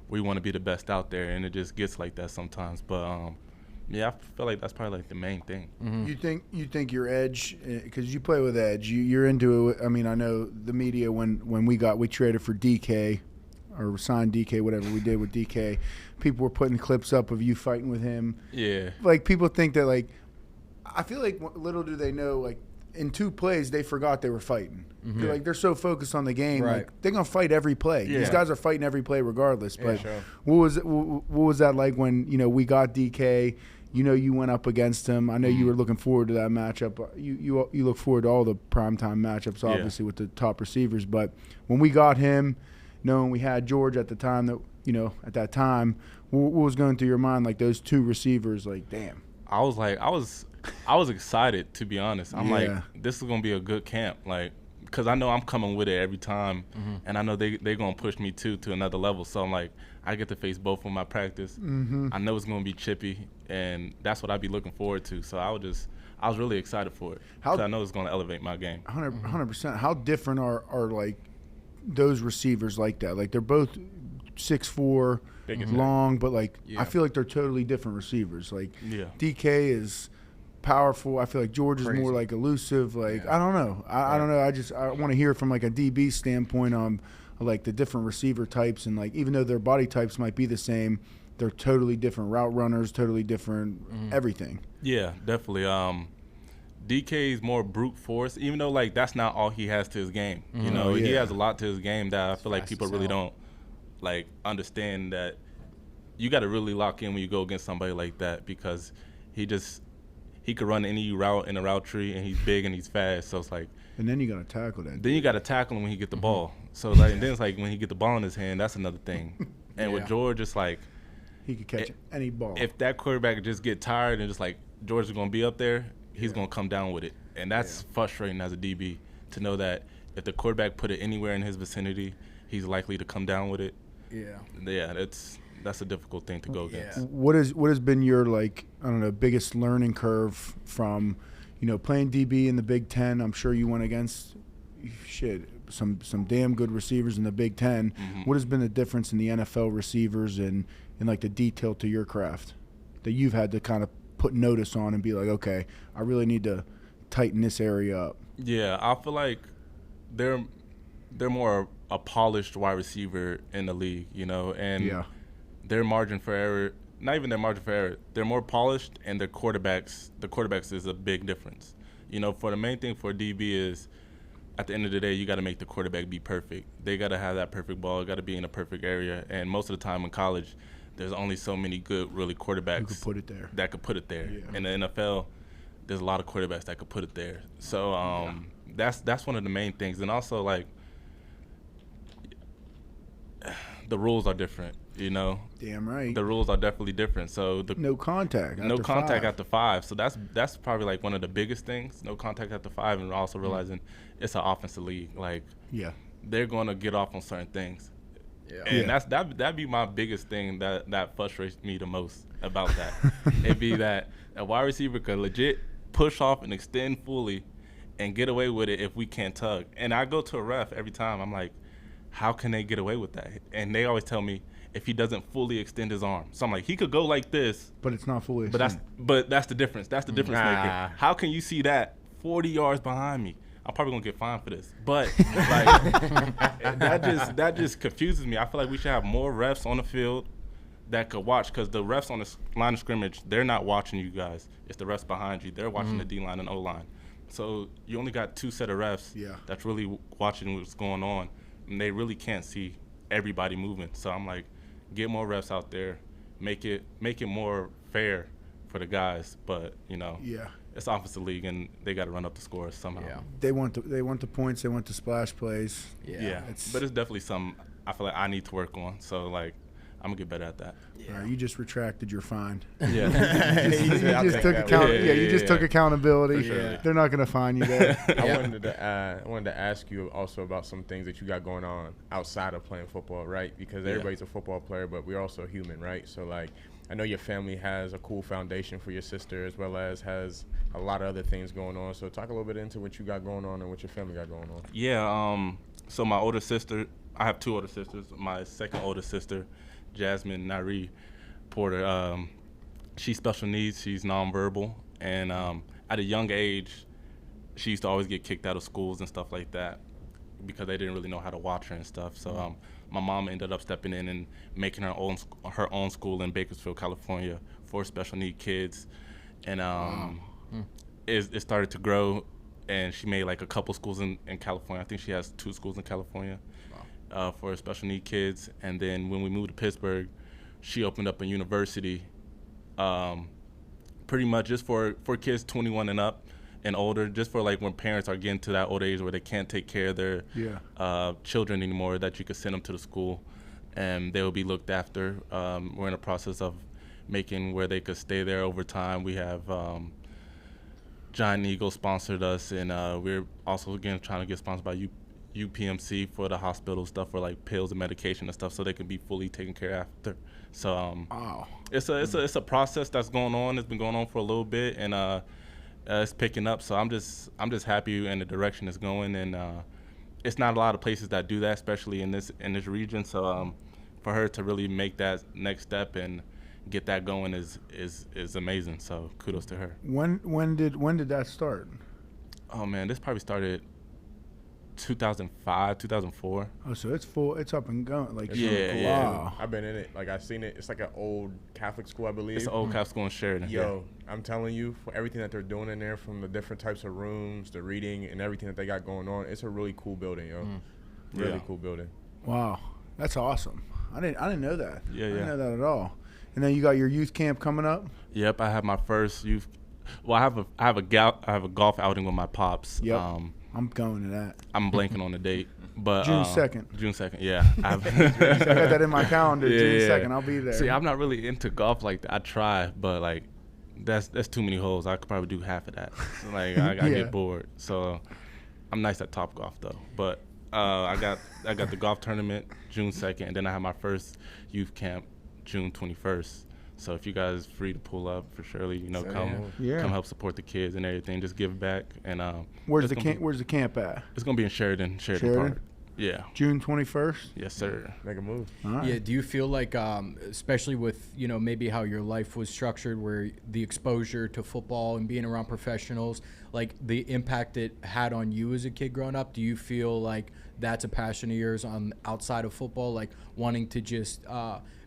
Speaker 2: we want to be the best out there, and it just gets like that sometimes. But yeah, I feel like that's probably like the main thing.
Speaker 1: Mm-hmm. You think your edge, because you play with edge, you're into it. I mean, I know the media when we traded for DK or signed DK, whatever we did with DK, people were putting clips up of you fighting with him.
Speaker 2: Yeah.
Speaker 1: Like, people think that, like, I feel like little do they know, like, in 2 plays they forgot they were fighting. Mm-hmm. They're so focused on the game,
Speaker 4: right.
Speaker 1: like they're gonna fight every play.
Speaker 2: Yeah.
Speaker 1: These guys are fighting every play regardless. But
Speaker 3: sure.
Speaker 1: what was that like when we got DK? You went up against him. I know you were looking forward to that matchup. You look forward to all the primetime matchups, obviously, with the top receivers. But when we got him, knowing we had George at the time, what was going through your mind? Like those 2 receivers, like, damn.
Speaker 2: I was excited, to be honest. I'm like, this is gonna be a good camp, like, because I know I'm coming with it every time, and I know they're gonna push me to another level. So I'm like, I get to face both of my practice. I know it's gonna be chippy, and that's what I'd be looking forward to. So I was really excited for it, because I know it's gonna elevate my game.
Speaker 1: 100%. How different are like those receivers like that? Like, they're both 6'4", long, but like I feel like they're totally different receivers. Like DK is powerful. I feel like George is more like elusive. Like I don't know. I don't know. I want to hear from like a DB standpoint on like the different receiver types, and like even though their body types might be the same, they're totally different route runners, totally different everything.
Speaker 2: Yeah, definitely. DK is more brute force, even though like that's not all he has to his game. He has a lot to his game that I feel like people really don't like understand, that you got to really lock in when you go against somebody like that, because he could run any route in a route tree, and he's big and he's fast. So it's like,
Speaker 1: and then you got to tackle that.
Speaker 2: Then you got to tackle him when he get the ball. So like, and then it's like when he get the ball in his hand, that's another thing. And with George, it's like
Speaker 1: he could catch any ball.
Speaker 2: If that quarterback just get tired and just like George is gonna be up there, he's gonna come down with it, and that's frustrating as a DB to know that if the quarterback put it anywhere in his vicinity, he's likely to come down with it. That's a difficult thing to go against.
Speaker 1: What has been your, like, I don't know, biggest learning curve from, playing DB in the Big Ten? I'm sure you went against some damn good receivers in the Big Ten. What has been the difference in the NFL receivers and like the detail to your craft that you've had to kind of put notice on and be like, okay, I really need to tighten this area up?
Speaker 2: Yeah, I feel like they're more a polished wide receiver in the league, and their margin for error, not even their margin for error, they're more polished, and the quarterbacks is a big difference. For the main thing for DB is, at the end of the day, you got to make the quarterback be perfect. They got to have that perfect ball. It got to be in a perfect area. And most of the time in college, there's only so many good, really quarterbacks that could put it there. Yeah. In the NFL, there's a lot of quarterbacks that could put it there. So that's one of the main things. And also, like, the rules are different,
Speaker 1: Damn right.
Speaker 2: The rules are definitely different. So
Speaker 1: no contact
Speaker 2: after 5. So that's probably like one of the biggest things. No contact after 5, and also realizing it's an offensive league. Like, they're going to get off on certain things. Yeah. And that'd be my biggest thing that frustrates me the most about that. It'd be that a wide receiver could legit push off and extend fully and get away with it if we can't tug. And I go to a ref every time. I'm like, how can they get away with that? And they always tell me if he doesn't fully extend his arm. So I'm like, he could go like this,
Speaker 1: but it's not fully
Speaker 2: extended. But that's the difference. That's the difference maker. How can you see that 40 yards behind me? I'm probably gonna get fined for this, but like, that just confuses me. I feel like we should have more refs on the field that could watch, because the refs on the line of scrimmage, they're not watching you guys. It's the refs behind you. They're watching the D line and O line. So you only got 2 set of refs that's really watching what's going on, and they really can't see everybody moving. So I'm like, get more refs out there, make it more fair for the guys. But it's offensive league, and they got to run up the scores somehow.
Speaker 1: Yeah. They want the points. They want the splash plays.
Speaker 2: Yeah. But it's definitely something I feel like I need to work on. So like, I'm gonna get better at that.
Speaker 1: Yeah. All right, you just retracted your fine.
Speaker 2: Yeah.
Speaker 1: you just took accountability.
Speaker 2: Sure.
Speaker 1: They're not gonna fine you there.
Speaker 3: I wanted to ask you also about some things that you got going on outside of playing football, right? Because everybody's a football player, but we're also human, right? So like, I know your family has a cool foundation for your sister, as well as has a lot of other things going on. So talk a little bit into what you got going on and what your family got going on.
Speaker 2: Yeah. So my older sister, I have 2 older sisters. My second older sister Jasmine Nyree Porter. She's special needs. She's nonverbal, and at a young age, she used to always get kicked out of schools and stuff like that because they didn't really know how to watch her and stuff. So my mom ended up stepping in and making her own school in Bakersfield, California, for special need kids, and it started to grow. And she made like a couple schools in California. I think she has 2 schools in California for special need kids. And then when we moved to Pittsburgh, she opened up a university pretty much just for kids 21 and up and older, just for like when parents are getting to that old age where they can't take care of their children anymore, that you could send them to the school and they will be looked after. We're in the process of making where they could stay there over time. We have Giant Eagle sponsored us, and we're also again trying to get sponsored by UPMC for the hospital stuff, for like pills and medication and stuff, so they can be fully taken care of after. So it's a process that's going on. It's been going on for a little bit, and it's picking up. So I'm just happy in the direction it's going, and it's not a lot of places that do that, especially in this region. So for her to really make that next step and get that going is amazing. So kudos to her.
Speaker 1: When did that start?
Speaker 2: Oh man, this probably started 2005, 2004.
Speaker 1: Oh, so it's up and going. Like
Speaker 2: yeah.
Speaker 3: I've been in it. Like I've seen it. It's like an old Catholic school, I believe.
Speaker 2: It's an old Catholic school in Sheridan.
Speaker 3: Yo, I'm telling you, for everything that they're doing in there, from the different types of rooms, the reading, and everything that they got going on, it's a really cool building, yo. Really cool building.
Speaker 1: Wow, that's awesome. I didn't know that.
Speaker 2: Yeah,
Speaker 1: I didn't know that at all. And then you got your youth camp coming up.
Speaker 2: Yep, I have my first youth. Well, I have a golf outing with my pops.
Speaker 1: Yep. I'm going to that.
Speaker 2: I'm blanking on the date, but
Speaker 1: June 2nd.
Speaker 2: June 2nd, yeah. I
Speaker 1: got that in my calendar. June 2nd. I'll be there.
Speaker 2: See, I'm not really into golf like that. I try, but like that's too many holes. I could probably do half of that. So, like I get bored. So I'm nice at Topgolf though. But I got the golf tournament June 2nd, and then I have my first youth camp June 21st. So if you guys free to pull up, for surely, come help support the kids and everything. Just give back. And
Speaker 1: where's the camp at?
Speaker 2: It's gonna be in Sheridan Park. Yeah.
Speaker 1: June 21st.
Speaker 2: Yes, sir.
Speaker 3: Make a move.
Speaker 1: All right.
Speaker 4: Yeah. Do you feel like, especially with maybe how your life was structured, where the exposure to football and being around professionals, like the impact it had on you as a kid growing up? Do you feel like that's a passion of yours on outside of football, like wanting to just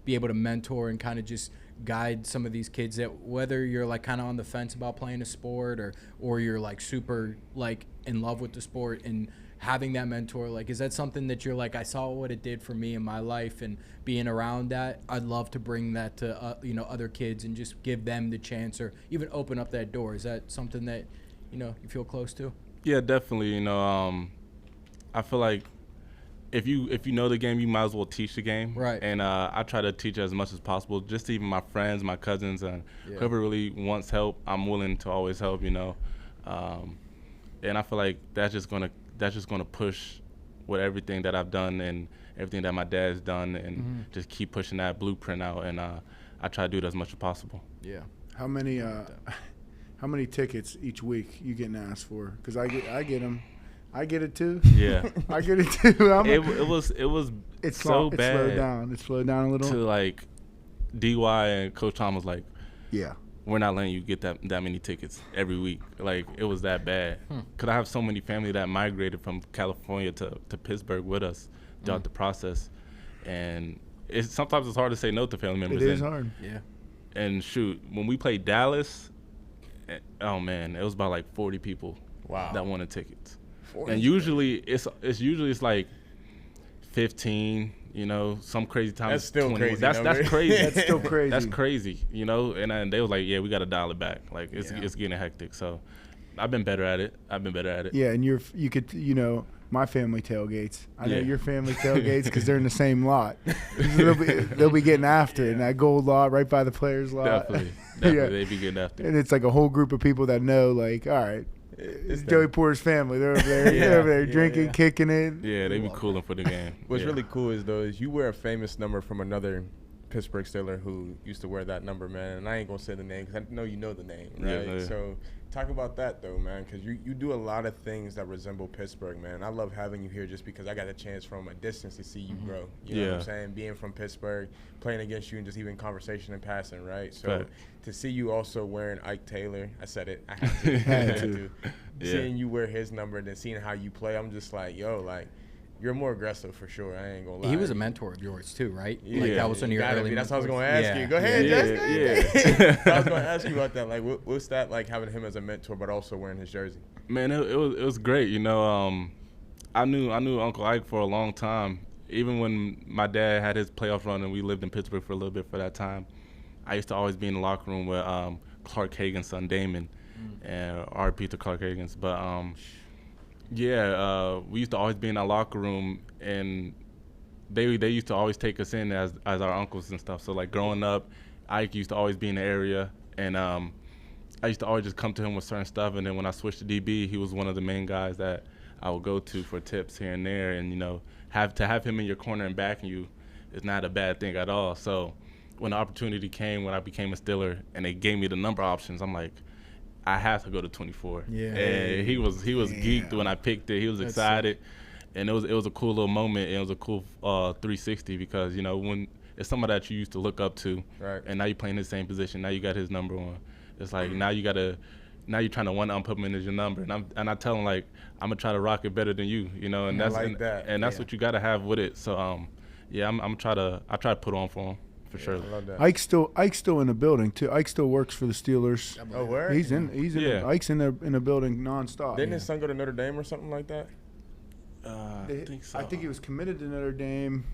Speaker 4: be able to mentor and kind of just guide some of these kids that, whether you're like kind of on the fence about playing a sport or you're like super like in love with the sport, and having that mentor, like, is that something that you're like, I saw what it did for me in my life, and being around that, I'd love to bring that to other kids and just give them the chance, or even open up that door? Is that something that you feel close to?
Speaker 2: Yeah, definitely. I feel like if you know the game, you might as well teach the game. Right. And I try to teach as much as possible, just to even my friends, my cousins, and whoever really wants help, I'm willing to always help. And I feel like that's just gonna push with everything that I've done and everything that my dad's done, and just keep pushing that blueprint out. And I try to do it as much as possible.
Speaker 4: Yeah.
Speaker 1: How many tickets each week you getting asked for? Because I get them. I get it too.
Speaker 2: Yeah,
Speaker 1: I get it too.
Speaker 2: It's so bad.
Speaker 1: It slowed down a little.
Speaker 2: To like, DY and Coach Tom was like,
Speaker 1: yeah,
Speaker 2: we're not letting you get that many tickets every week. Like, it was that bad. Cause I have so many family that migrated from California to Pittsburgh with us throughout the process, and sometimes it's hard to say no to family members.
Speaker 1: It is hard.
Speaker 4: Yeah. And
Speaker 2: shoot, when we played Dallas, oh man, it was about like 40 people that wanted tickets. And usually it's like 15, some crazy times.
Speaker 3: That's still
Speaker 2: 20.
Speaker 3: crazy.
Speaker 2: That's crazy.
Speaker 1: That's still crazy.
Speaker 2: That's crazy, and they was like, yeah, we got to dial it back. Like, it's getting hectic. So I've been better at it. Yeah,
Speaker 1: and you could, my family tailgates. I know your family tailgates because they're in the same lot. They'll be getting after it in that gold lot right by the players' lot.
Speaker 2: Definitely, they be getting after it.
Speaker 1: And it's like a whole group of people that know, like, all right, it's Joey Porter's family. They're over there. They're over there drinking, kicking it.
Speaker 2: Yeah, they be cooling for the game.
Speaker 3: What's really cool is you wear a famous number from another Pittsburgh Steeler who used to wear that number, man. And I ain't gonna say the name because I know you know the name, right?
Speaker 2: Yeah.
Speaker 3: So talk about that though, man, because you do a lot of things that resemble Pittsburgh, man. I love having you here just because I got a chance from a distance to see you grow. You know what I'm saying? Being from Pittsburgh, playing against you, and just even conversation and passing, right? So to see you also wearing Ike Taylor, I said it, I had to. Seeing you wear his number and then seeing how you play, I'm just like, yo, like, you're more aggressive for sure. I ain't gonna lie.
Speaker 4: He was a mentor of yours too, right?
Speaker 3: Yeah,
Speaker 4: like that was one of your early.
Speaker 3: That's what I was gonna ask you. Go ahead, I was gonna ask you about that. Like, what's that like having him as a mentor, but also wearing his jersey?
Speaker 2: Man, it was great. You know, I knew Uncle Ike for a long time. Even when my dad had his playoff run and we lived in Pittsburgh for a little bit for that time, I used to always be in the locker room with Clark Hagan's son Damon, and RP to Clark Hagan's. But we used to always be in our locker room, and they used to always take us in as our uncles and stuff. So like growing up, Ike used to always be in the area, and I used to always just come to him with certain stuff. And then when I switched to DB, he was one of the main guys that I would go to for tips here and there. And you know, have him in your corner and backing you is not a bad thing at all. So when the opportunity came, when I became a Steeler, and they gave me the number options, I'm like, I have to go to 24. Yeah. And he was geeked when I picked it. He was excited, and it was a cool little moment. And it was a cool 360 because you know when it's someone that you used to look up to, right? And now you're playing his same position. Now you got his number on. It's like now you're trying to one put him in as your number, and I tell him like I'm gonna try to rock it better than you, you know, and that's what you gotta have with it. So I try to put on for him. For sure. I love that.
Speaker 1: Ike's still in the building too. Ike still works for the Steelers.
Speaker 3: Oh, where?
Speaker 1: He's in. Ike's in the building nonstop.
Speaker 3: Didn't his son go to Notre Dame or something like that?
Speaker 2: I think so.
Speaker 1: I think he was committed to Notre Dame.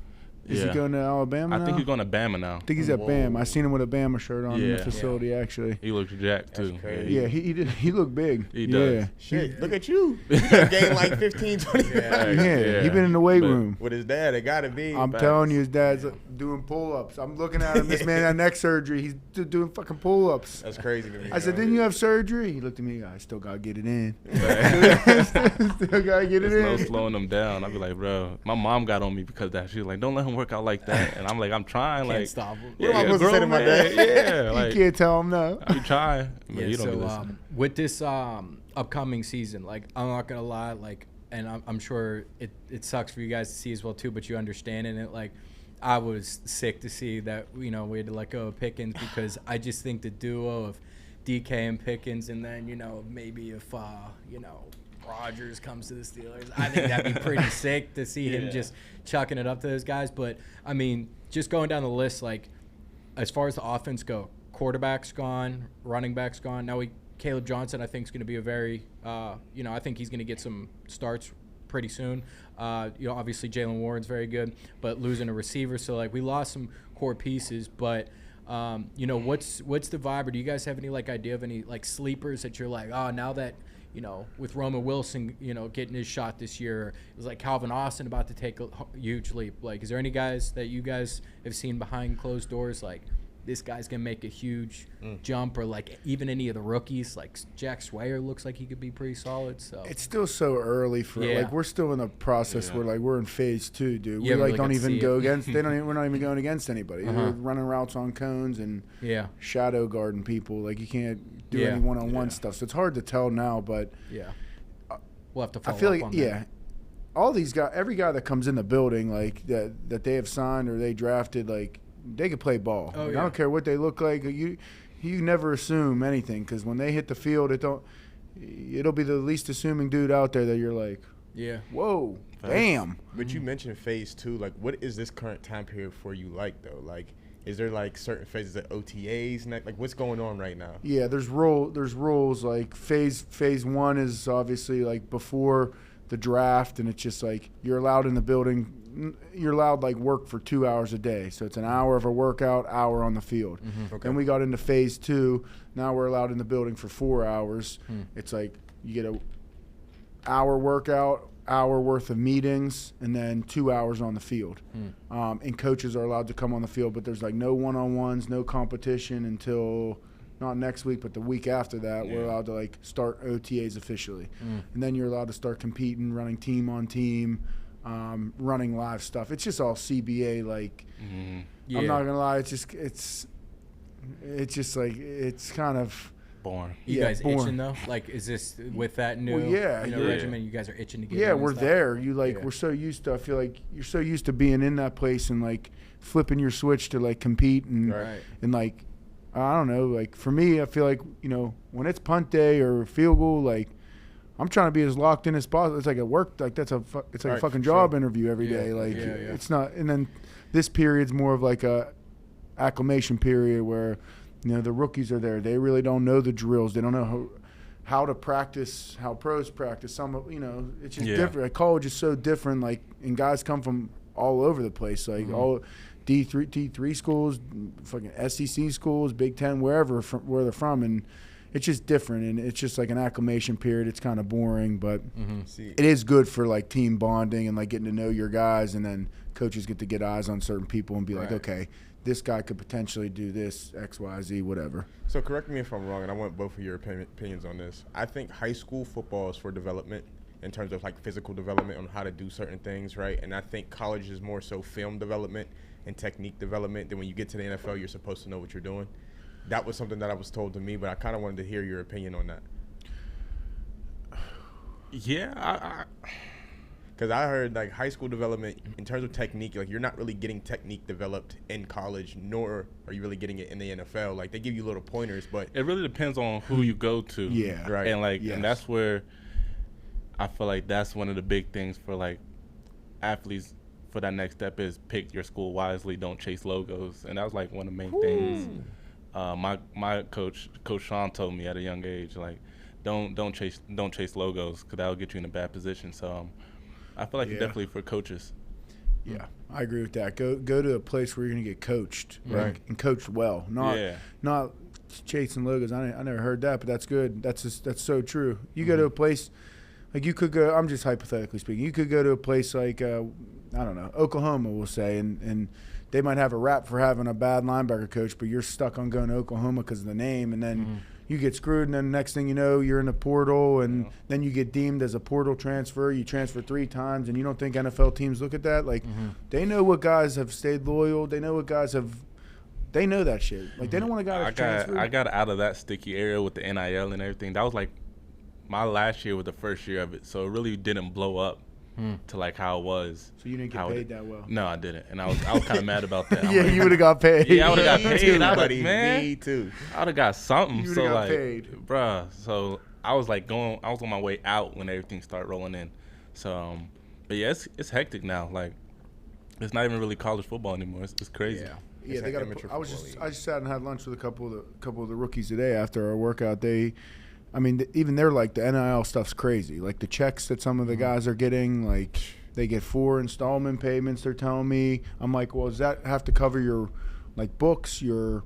Speaker 1: Is he going to Alabama now?
Speaker 2: I think he's going to Bama now.
Speaker 1: I think he's at Bama. I seen him with a Bama shirt on in the facility, actually.
Speaker 2: He looked jacked, too.
Speaker 1: Yeah, he looked big.
Speaker 2: He does.
Speaker 1: Yeah.
Speaker 3: Shit, look at you. You got gained like 15, 20 pounds.
Speaker 1: Yeah, he been in the weight room.
Speaker 3: With his dad, it got to be.
Speaker 1: I'm telling you, his dad's doing pull-ups. I'm looking at him. This man had neck surgery. He's doing fucking pull-ups.
Speaker 3: That's crazy to me.
Speaker 1: I said, didn't you have surgery? He looked at me. I still got to get it in. Still got to get it in.
Speaker 2: There's no slowing him down. I'd be like, bro, my mom got on me because of that. She was like, don't let him work out like that. And I'm like, I'm trying.
Speaker 4: Can't
Speaker 2: like,
Speaker 4: stop him.
Speaker 3: What am I supposed to say to my dad?
Speaker 2: Yeah, like,
Speaker 1: you can't tell him no.
Speaker 2: I'm trying. But you don't be listening.
Speaker 4: With this upcoming season, like I'm not gonna lie, like, and I'm sure it sucks for you guys to see as well too, but you understand in it. Like, I was sick to see that we had to let go of Pickens because I just think the duo of DK and Pickens, and then maybe if Rodgers comes to the Steelers, I think that'd be pretty sick to see him just chucking it up to those guys. But I mean, just going down the list, like as far as the offense go, quarterback's gone, running back's gone. Now Caleb Johnson, I think, is going to be a very, I think he's going to get some starts pretty soon. Obviously Jalen Warren's very good, but losing a receiver, so like we lost some core pieces. But what's the vibe? Or do you guys have any idea of any sleepers that you're like, oh, now that with Roman Wilson, getting his shot this year, it was like Calvin Austin about to take a huge leap. Like, is there any guys that you guys have seen behind closed doors, like this guy's gonna make a huge jump, or like even any of the rookies, like Jack Swayer looks like he could be pretty solid. So
Speaker 1: it's still so early for like we're still in the process where like we're in phase 2, dude. We
Speaker 4: really
Speaker 1: don't even go against. We're not even going against anybody. We're running routes on cones and shadow guarding people. Like you can't do any one-on-one stuff. So it's hard to tell now, but
Speaker 4: we'll have to follow
Speaker 1: I feel
Speaker 4: up
Speaker 1: like
Speaker 4: on that.
Speaker 1: all these guys, every guy that comes in the building, like that they have signed or they drafted, like they could play ball. I don't care what they look like. You never assume anything because when they hit the field, it'll be the least assuming dude out there that you're like, whoa, damn.
Speaker 3: But you mentioned phase 2. Like, what is this current time period for you like though? Like, is there like certain phases of OTAs? Like, what's going on right now?
Speaker 1: Yeah, there's rules. Like phase 1 is obviously like before the draft, and it's just like you're allowed in the building. You're allowed like work for 2 hours a day, so it's an hour of a workout, hour on the field. Then we got into phase 2. Now we're allowed in the building for 4 hours. It's like you get a hour workout, hour worth of meetings, and then 2 hours on the field. And coaches are allowed to come on the field, but there's like no one-on-ones, no competition until not next week, but the week after that. We're allowed to like start OTAs officially, and then you're allowed to start competing, running team on team. running live stuff. It's just all CBA. Like,
Speaker 4: Yeah.
Speaker 1: I'm not gonna lie. It's just like it's kind of
Speaker 2: Boring.
Speaker 4: You
Speaker 1: yeah,
Speaker 4: guys
Speaker 1: boring.
Speaker 4: itching though? Like, is this with that new regimen? You guys are itching to get.
Speaker 1: Yeah,
Speaker 4: in and
Speaker 1: we're
Speaker 4: stuff?
Speaker 1: there. You like
Speaker 4: Yeah.
Speaker 1: we're so used to. I feel like you're so used to being in that place and like flipping your switch to like compete and
Speaker 4: Right.
Speaker 1: and like I don't know. Like for me, I feel like when it's punt day or field goal, like I'm trying to be as locked in as possible. It's like at work. Like it's like a
Speaker 3: Right,
Speaker 1: fucking
Speaker 3: for
Speaker 1: job
Speaker 3: sure.
Speaker 1: interview every
Speaker 4: Yeah,
Speaker 1: day. Like
Speaker 4: yeah.
Speaker 1: it's not. And then this period's more of like a acclimation period where the rookies are there. They really don't know the drills. They don't know how to practice, how pros practice. It's just different. Like college is so different. Like, and guys come from all over the place. Like all D3 schools, fucking SEC schools, Big Ten, where they're from, and it's just different. And it's just like an acclimation period. It's kind of boring, but it is good for like team bonding and like getting to know your guys. And then coaches get to get eyes on certain people and be like, okay, this guy could potentially do this, X, Y, Z, whatever.
Speaker 3: So correct me if I'm wrong, and I want both of your opinions on this. I think high school football is for development in terms of like physical development on how to do certain things, right? And I think college is more so film development and technique development. Then when you get to the NFL, you're supposed to know what you're doing. That was something that I was told to me, but I kind of wanted to hear your opinion on that.
Speaker 2: Yeah,
Speaker 3: Because I heard like high school development in terms of technique, like you're not really getting technique developed in college, nor are you really getting it in the NFL. Like they give you little pointers, but
Speaker 2: it really depends on who you go to.
Speaker 1: Yeah.
Speaker 3: Right.
Speaker 2: And like,
Speaker 1: Yes.
Speaker 2: and that's where I feel like that's one of the big things for like athletes for that next step is pick your school wisely. Don't chase logos. And that was like one of the main things. My coach Sean told me at a young age, like, don't chase logos because that'll get you in a bad position. So I feel like it's definitely for coaches.
Speaker 1: Yeah, I agree with that. Go to a place where you're gonna get coached,
Speaker 3: Right.
Speaker 1: and coached well. Not chasing logos. I never heard that, but that's good. That's so true. You go to a place like you could go. I'm just hypothetically speaking. You could go to a place like I don't know, Oklahoma, we'll say, and they might have a rap for having a bad linebacker coach, but you're stuck on going to Oklahoma because of the name, and then. You get screwed, and then the next thing you know, you're in the portal, and then you get deemed as a portal transfer. You transfer 3 times, and you don't think NFL teams look at that? Like, they know what guys have stayed loyal. They know what guys have – they know that shit. Like, they don't want a guy to transfer.
Speaker 2: I got out of that sticky area with the NIL and everything. That was like my last year was the first year of it, so it really didn't blow up to like how it was.
Speaker 1: So you didn't get paid that well?
Speaker 2: No, I didn't, and I was kind of mad about that.
Speaker 1: Yeah, you would have got paid.
Speaker 2: Yeah, I would have got
Speaker 3: Me
Speaker 2: paid.
Speaker 3: too,
Speaker 2: I would've-
Speaker 3: buddy.
Speaker 2: man,
Speaker 3: Me too.
Speaker 2: I would have got something.
Speaker 1: You
Speaker 2: So
Speaker 1: would've got
Speaker 2: like,
Speaker 1: paid.
Speaker 2: bruh. So I was like I was on my way out when everything started rolling in. So, but yeah, it's hectic now. Like, it's not even really college football anymore. It's crazy.
Speaker 4: Yeah.
Speaker 1: Yeah, they
Speaker 3: like
Speaker 1: got.
Speaker 3: amateur
Speaker 1: I
Speaker 3: football
Speaker 1: just sat and had lunch with a couple of the rookies today after our workout. Even they're like the NIL stuff's crazy. Like the checks that some of the guys are getting, like they get 4 installment payments. They're telling me. I'm like, well, does that have to cover your like books, your?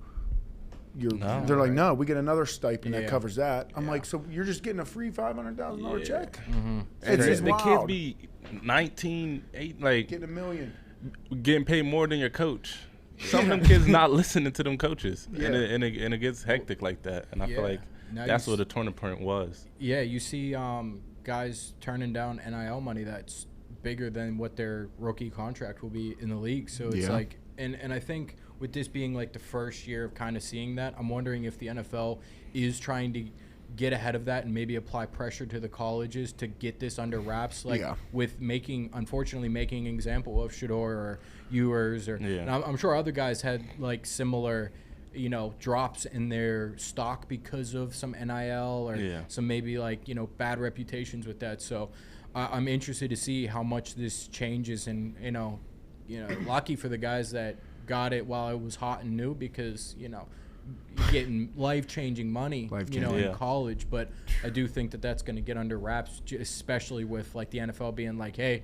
Speaker 2: No.
Speaker 1: They're like, no, we get another stipend that
Speaker 4: Yeah.
Speaker 1: covers that. I'm
Speaker 4: Yeah.
Speaker 1: like, so you're just getting a free $500,000 check?
Speaker 2: And
Speaker 1: It's just
Speaker 2: the
Speaker 1: wild.
Speaker 2: kids be 19, 8, like
Speaker 1: Getting $1 million.
Speaker 2: getting paid more than your coach. Some of them kids not listening to them coaches,
Speaker 1: Yeah.
Speaker 2: and it gets hectic like that. And I feel like
Speaker 4: Now
Speaker 2: that's
Speaker 4: you
Speaker 2: what the turning point was.
Speaker 4: Yeah, you see guys turning down NIL money that's bigger than what their rookie contract will be in the league. So it's
Speaker 1: Yeah.
Speaker 4: like, and I think with this being like the first year of kind of seeing that, I'm wondering if the NFL is trying to get ahead of that and maybe apply pressure to the colleges to get this under wraps, like with unfortunately making an example of Shador or Ewers or and I'm sure other guys had like similar drops in their stock because of some NIL or some maybe like bad reputations with that. So I'm interested to see how much this changes, and lucky for the guys that got it while it was hot and new, because you're getting life-changing money in college. But I do think that that's going to get under wraps, especially with like the NFL being like, hey,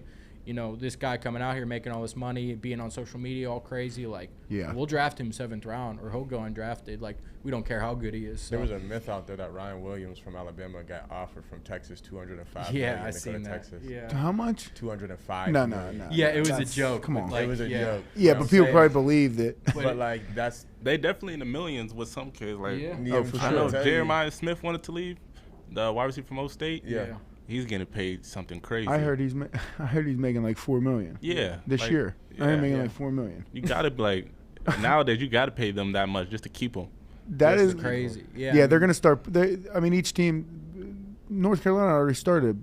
Speaker 4: this guy coming out here making all this money, being on social media all crazy, like, we'll draft him 7th round, or he'll go undrafted. Like, we don't care how good he is. So.
Speaker 3: There was a myth out there that Ryan Williams from Alabama got offered from Texas $205
Speaker 4: Yeah,
Speaker 3: million
Speaker 4: I
Speaker 3: to go
Speaker 4: seen
Speaker 3: to
Speaker 4: that.
Speaker 3: Texas.
Speaker 4: Yeah.
Speaker 1: How much?
Speaker 3: $205
Speaker 1: No.
Speaker 3: million.
Speaker 4: Yeah, it was a
Speaker 1: That's-
Speaker 4: joke.
Speaker 1: come on.
Speaker 4: Like,
Speaker 3: It was a joke.
Speaker 1: Yeah,
Speaker 3: You know
Speaker 1: but people
Speaker 3: what I'm
Speaker 1: probably
Speaker 3: saying?
Speaker 1: believed it.
Speaker 3: But like that's
Speaker 2: They definitely in the millions with some kids. Like,
Speaker 4: Yeah.
Speaker 3: yeah,
Speaker 1: for
Speaker 2: I
Speaker 1: sure.
Speaker 2: know Jeremiah Smith wanted to leave, the wide receiver from O State.
Speaker 3: Yeah.
Speaker 2: he's getting paid something crazy.
Speaker 1: I heard he's making like $4 million.
Speaker 2: Yeah,
Speaker 1: this year. I heard making like $4 million.
Speaker 2: You gotta be like nowadays. You gotta pay them that much just to keep them.
Speaker 1: That is
Speaker 4: crazy. Yeah.
Speaker 1: Yeah, they're gonna start. Each team. North Carolina already started.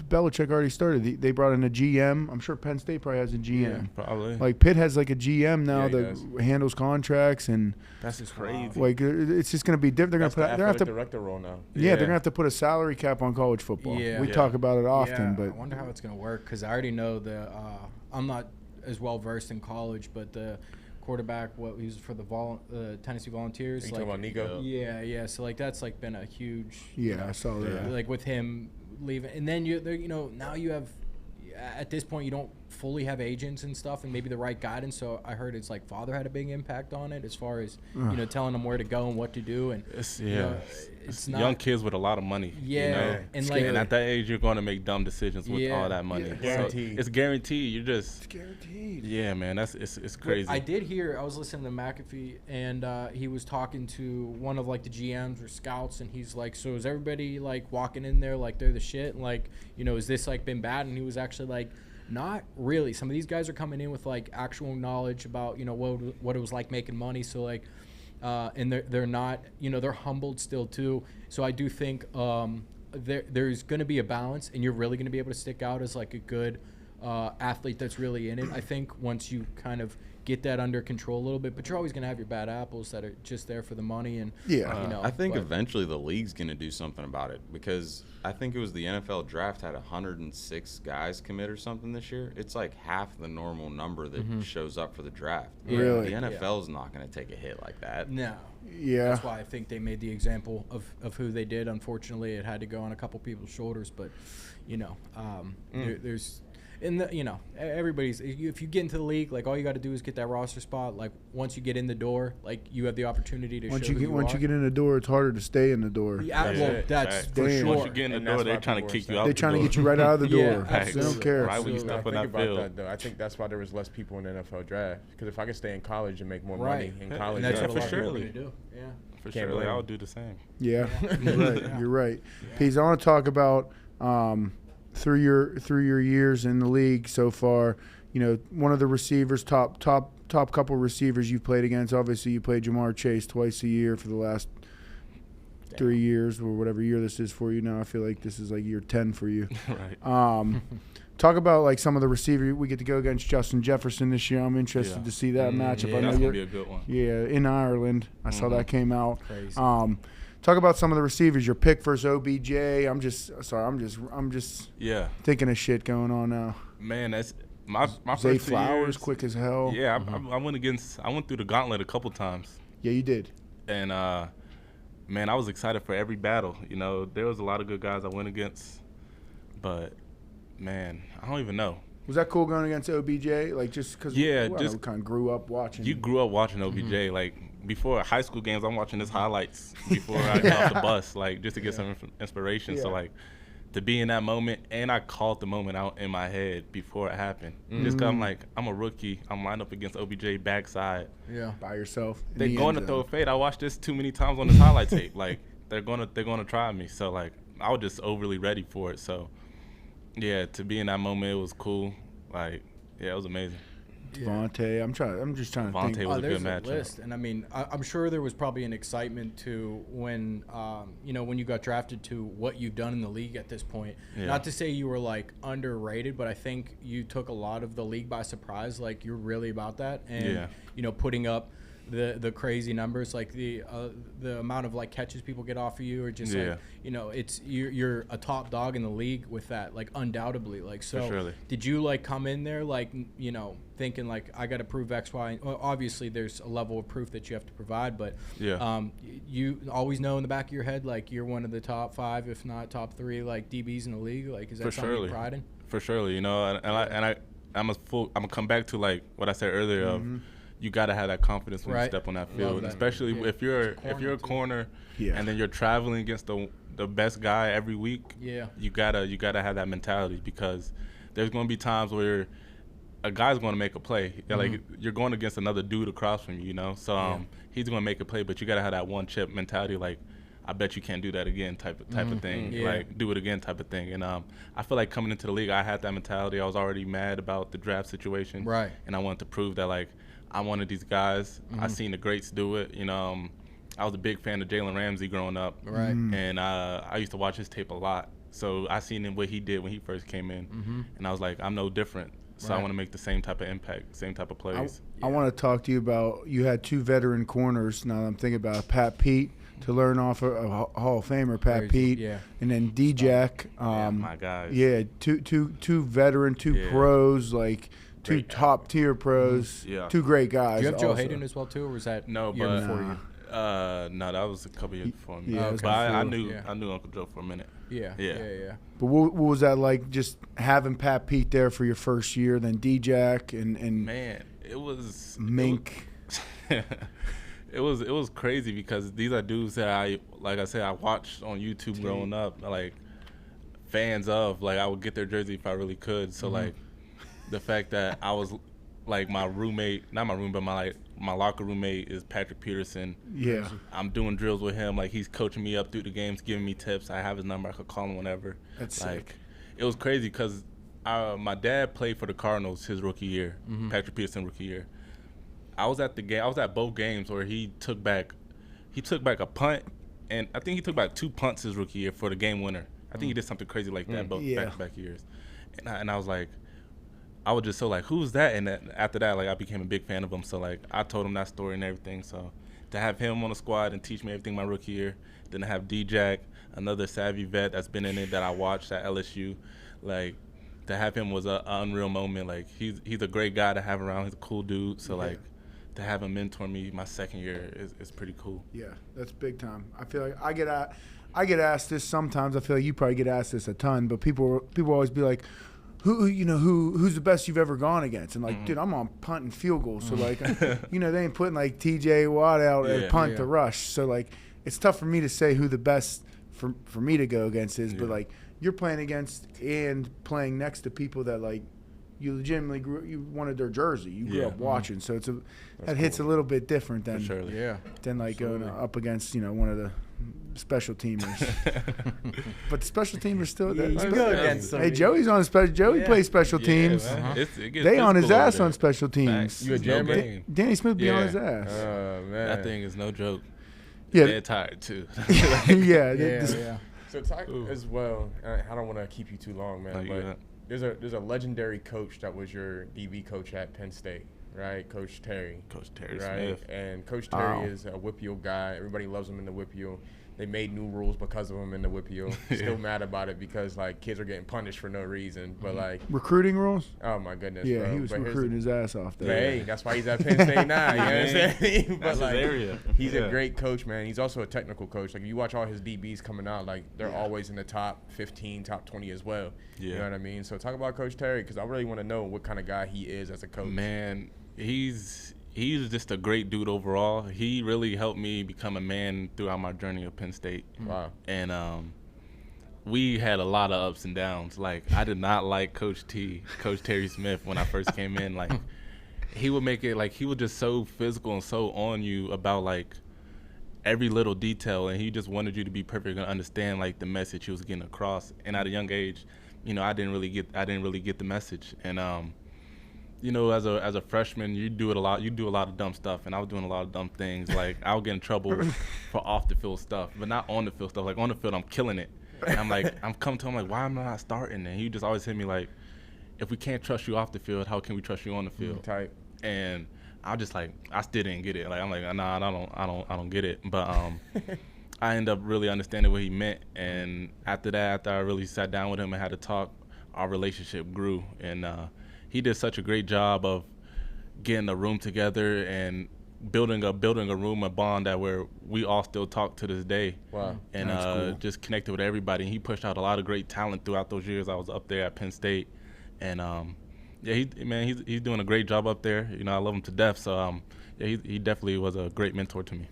Speaker 1: Belichick already started. They brought in a GM. I'm sure Penn State probably has a GM.
Speaker 2: Yeah, probably.
Speaker 1: Like Pitt has like a GM now that handles contracts and.
Speaker 2: That's just crazy.
Speaker 1: Like it's just gonna be different. They're gonna put.
Speaker 3: Director role now.
Speaker 1: Yeah, they're gonna have to put a salary cap on college football.
Speaker 4: Yeah.
Speaker 1: We talk about it often, but
Speaker 4: I wonder how it's gonna work because I already know I'm not as well versed in college, but the quarterback, what he was for the Tennessee Volunteers.
Speaker 3: Are you talking about Nico?
Speaker 4: Yeah. So like that's like been a huge.
Speaker 1: Yeah, I saw that.
Speaker 4: Like with him leaving, and then now you have. At this point, you don't fully have agents and stuff, and maybe the right guidance. So I heard it's like father had a big impact on it as far as telling them where to go and what to do. And
Speaker 2: it's
Speaker 4: not,
Speaker 2: young kids with a lot of money.
Speaker 4: Yeah,
Speaker 2: and at that age, you're going to make dumb decisions with all that money.
Speaker 3: Yeah, guaranteed.
Speaker 2: So it's guaranteed. It's
Speaker 1: guaranteed.
Speaker 2: Yeah, man, it's crazy.
Speaker 4: I did hear. I was listening to McAfee, and he was talking to one of like the GMs or scouts, and he's like, "So is everybody like walking in there like they're the shit? And, like, is this like been bad?" And he was actually like, not really. Some of these guys are coming in with like actual knowledge about what it was like making money. So like, and they're not they're humbled still too. So I do think there's going to be a balance, and you're really going to be able to stick out as like a good athlete that's really in it. I think once you kind of get that under control a little bit, but you're always going to have your bad apples that are just there for the money. And
Speaker 5: I think eventually the league's going to do something about it, because I think it was the NFL draft had 106 guys commit or something this year. It's like half the normal number that shows up for the draft.
Speaker 1: Really?
Speaker 5: The NFL's not going to take a hit like that.
Speaker 4: No.
Speaker 1: Yeah.
Speaker 4: That's why I think they made the example of who they did. Unfortunately, it had to go on a couple people's shoulders, but there's. And everybody's. If you get into the league, like all you got to do is get that roster spot. Like once you get in the door, like you have the opportunity to.
Speaker 1: Once you get in the door, it's harder to stay in the door.
Speaker 4: Yeah, that's for sure.
Speaker 2: Once you get in the door, they're trying to kick you out.
Speaker 1: They're trying to get you right out of the door.
Speaker 4: Yeah,
Speaker 1: they don't care.
Speaker 2: Right when you step on that field.
Speaker 3: I think that's why there was less people in the NFL draft. Because if I could stay in college and make more money in college,
Speaker 4: and that's what a
Speaker 2: for
Speaker 4: lot of
Speaker 2: sure.
Speaker 4: people do. Yeah,
Speaker 2: for sure. I would do the same.
Speaker 1: Yeah, you're right. Pease, I want to talk about. Through your years in the league so far, one of the receivers, top couple receivers you've played against. Obviously, you played Jamar Chase twice a year for the last 3 years, or whatever year this is for you now. I feel like this is like year 10 for you.
Speaker 2: Right.
Speaker 1: Talk about like some of the receivers. We get to go against Justin Jefferson this year. I'm interested to see that matchup.
Speaker 4: Yeah,
Speaker 1: I know
Speaker 2: that's gonna be a good one.
Speaker 1: Yeah, in Ireland. I saw that came out.
Speaker 4: Crazy.
Speaker 1: Talk about some of the receivers. Your pick versus OBJ. I'm just thinking of shit going on now.
Speaker 2: Man, that's my
Speaker 1: Zay
Speaker 2: first
Speaker 1: Flowers,
Speaker 2: years,
Speaker 1: quick as hell.
Speaker 2: Yeah, I went through the gauntlet a couple times.
Speaker 1: Yeah, you did.
Speaker 2: And man, I was excited for every battle. There was a lot of good guys I went against, but man, I don't even know.
Speaker 1: Was that cool going against OBJ? Like just because we kind of grew up watching.
Speaker 2: You grew up watching OBJ. Like before high school games, I'm watching his highlights before I get off the bus, like just to get some inspiration.
Speaker 1: Yeah.
Speaker 2: So like to be in that moment, and I called the moment out in my head before it happened. Just 'cause I'm like, I'm a rookie. I'm lined up against OBJ backside.
Speaker 4: Yeah.
Speaker 1: By yourself.
Speaker 2: They're going to throw a fade. I watched this too many times on this highlight tape. Like they're gonna try me. So like I was just overly ready for it. So yeah, to be in that moment, it was cool. Like yeah, it was amazing.
Speaker 1: Devontae, I'm just trying to think.
Speaker 2: Devontae was a good
Speaker 4: there's
Speaker 2: matchup.
Speaker 4: list, and I mean, I'm sure there was probably an excitement to when, when you got drafted to what you've done in the league at this point.
Speaker 2: Yeah.
Speaker 4: Not to say you were like underrated, but I think you took a lot of the league by surprise. Like you're really about that, and putting up the crazy numbers, like the amount of like catches people get off of you, or just like it's you're a top dog in the league with that, like undoubtedly. Like so, did you like come in there like thinking like I got to prove X, Y? Well, obviously there's a level of proof that you have to provide, but you always know in the back of your head like you're one of the top 5, if not top 3, like DBs in the league. Like is that something you pride in?
Speaker 2: For sure, I'm gonna come back to like what I said earlier of. You got to have that confidence when you step on that field, especially if you're a corner and then you're traveling against the best guy every week. Yeah, you gotta have that mentality, because there's going to be times where a guy's going to make a play. Like you're going against another dude across from you, So he's going to make a play, but you got to have that one chip mentality. Like I bet you can't do that again type of thing.
Speaker 4: Yeah.
Speaker 2: Like, do it again type of thing. And I feel like coming into the league, I had that mentality. I was already mad about the draft situation.
Speaker 4: Right.
Speaker 2: And I wanted to prove that, like, I wanted these guys. I seen the greats do it. You know, I was a big fan of Jalen Ramsey growing up.
Speaker 4: Right.
Speaker 2: And I used to watch his tape a lot. So I seen him what he did when he first came in. And I was like, I'm no different. So I want to make the same type of impact, same type of plays.
Speaker 1: I want to talk to you about, you had 2 veteran corners. Now I'm thinking about Pat Pete, to learn off a Hall of Famer, Pat Pete, and then D-Jack.
Speaker 2: My guys.
Speaker 1: Yeah, two veteran, 2 pros, like 2 top-tier pros, 2 great guys.
Speaker 4: Do you have Joe
Speaker 1: also.
Speaker 4: Hayden as well, too, or was that
Speaker 2: No,
Speaker 4: year
Speaker 2: but
Speaker 4: before you?
Speaker 2: no, that was a couple years before me.
Speaker 1: Yeah,
Speaker 2: but I knew Uncle Joe for a minute.
Speaker 4: Yeah.
Speaker 1: But what was that like, just having Pat Pete there for your first year, then D-Jack and
Speaker 2: Man, it was
Speaker 1: Mink?
Speaker 2: It was crazy because these are dudes that I watched on YouTube growing up, like fans of. Like, I would get their jersey if I really could. So like the fact that I was like, my roommate, not my roommate, but my locker roommate is Patrick Peterson.
Speaker 1: Yeah.
Speaker 2: I'm doing drills with him. Like, he's coaching me up through the games, giving me tips. I have his number. I could call him whenever.
Speaker 1: That's
Speaker 2: like
Speaker 1: sick.
Speaker 2: It was crazy because my dad played for the Cardinals his rookie year, Patrick Peterson rookie year. I was at the game. I was at both games where he took back a punt, and I think he took back 2 punts his rookie year for the game winner. I think he did something crazy like that both back-to-back years. And I was like, I was just so like, who's that? And then after that, like, I became a big fan of him. So like, I told him that story and everything. So to have him on the squad and teach me everything my rookie year, then to have D-Jack, another savvy vet that's been in it that I watched at LSU, like, to have him was an unreal moment. Like, he's a great guy to have around. He's a cool dude. So like, to have him mentor me my second year is pretty cool.
Speaker 1: Yeah, that's big time. I feel like I get asked this sometimes. I feel like you probably get asked this a ton, but people always be like, who's the best you've ever gone against? And like, dude, I'm on punt and field goal, so like, they ain't putting like TJ Watt out at punt to rush. So like, it's tough for me to say who the best for me to go against is. But like, you're playing against and playing next to people that like, you legitimately you wanted their jersey. You grew up watching, so that hits a little bit different than than like going up against one of the special teamers. But the special teamers still.
Speaker 4: You go against
Speaker 1: hey, Joey's on special. Joey plays special teams. They on his ass on special teams.
Speaker 3: You a jammer?
Speaker 1: Danny Smith be on his ass.
Speaker 3: Oh man,
Speaker 2: that thing is no joke.
Speaker 1: Yeah,
Speaker 2: they're tired too.
Speaker 3: So talk as well. I don't want to keep you too long, man. But there's a legendary coach that was your DB coach at Penn State, right? Coach Terry.
Speaker 2: Coach Terry
Speaker 3: right?
Speaker 2: Smith.
Speaker 3: And Coach Terry is a WPIAL guy. Everybody loves him in the WPIAL. They made new rules because of him in the WPIAL. Still mad about it because like kids are getting punished for no reason. But like
Speaker 1: recruiting rules.
Speaker 3: Oh my goodness.
Speaker 1: Yeah,
Speaker 3: bro.
Speaker 1: he was recruiting his ass off there.
Speaker 3: Hey, that's why he's at Penn State now. You know what I'm saying? But
Speaker 2: that's
Speaker 3: like,
Speaker 2: his area.
Speaker 3: He's a great coach, man. He's also a technical coach. Like, if you watch all his DBs coming out, like, they're always in the top 15, top 20 as well.
Speaker 2: Yeah.
Speaker 3: You know what I mean? So talk about Coach Terry, because I really want to know what kind of guy he is as a coach.
Speaker 2: Man, he's just a great dude overall. He really helped me become a man throughout my journey at Penn State.
Speaker 3: Wow.
Speaker 2: And we had a lot of ups and downs. Like, I did not like Coach Terry Smith, when I first came in. Like, he would make it, like, he was just so physical and so on you about, like, every little detail, and he just wanted you to be perfect and understand, like, the message he was getting across. And at a young age, I didn't really get the message. And as a freshman, you do a lot of dumb stuff, and I was doing a lot of dumb things. Like, I would get in trouble for off the field stuff, but not on the field stuff. Like, on the field, I'm killing it. And I'm coming to him like, why am I not starting? And he just always hit me like, if we can't trust you off the field, how can we trust you on the field?
Speaker 3: Type.
Speaker 2: And I just like, I still didn't get it. Like, I'm like, nah, I don't get it. But I ended up really understanding what he meant. And after I really sat down with him and had to talk, our relationship grew. And he did such a great job of getting a room together and building a room, a bond that where we all still talk to this day. Wow. And cool. Just connected with everybody. And he pushed out a lot of great talent throughout those years I was up there at Penn State. And he's doing a great job up there. I love him to death. So he definitely was a great mentor to me.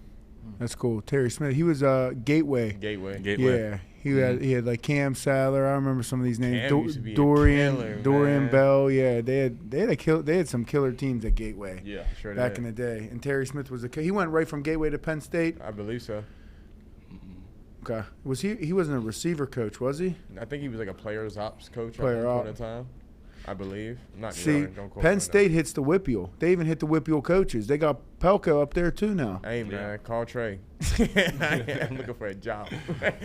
Speaker 1: That's cool. Terry Smith. He was Gateway. Yeah. He had like Cam Sadler. I remember some of these names. Dorian Bell. Yeah, they had some killer teams at Gateway.
Speaker 3: Yeah, sure.
Speaker 1: In the day. And Terry Smith was he went right from Gateway to Penn State.
Speaker 3: I believe so.
Speaker 1: Okay. Was he wasn't a receiver coach, was he?
Speaker 3: I think he was like a players ops coach
Speaker 1: Player
Speaker 3: at the
Speaker 1: ops.
Speaker 3: time. I believe. I'm not
Speaker 1: See,
Speaker 3: sure. Don't quote me
Speaker 1: Penn
Speaker 3: on
Speaker 1: State hits the Whippeal. They even hit the Whippeal coaches. They got Pelko up there too now.
Speaker 3: that. Hey man, call Tre. I'm looking for a job. Trying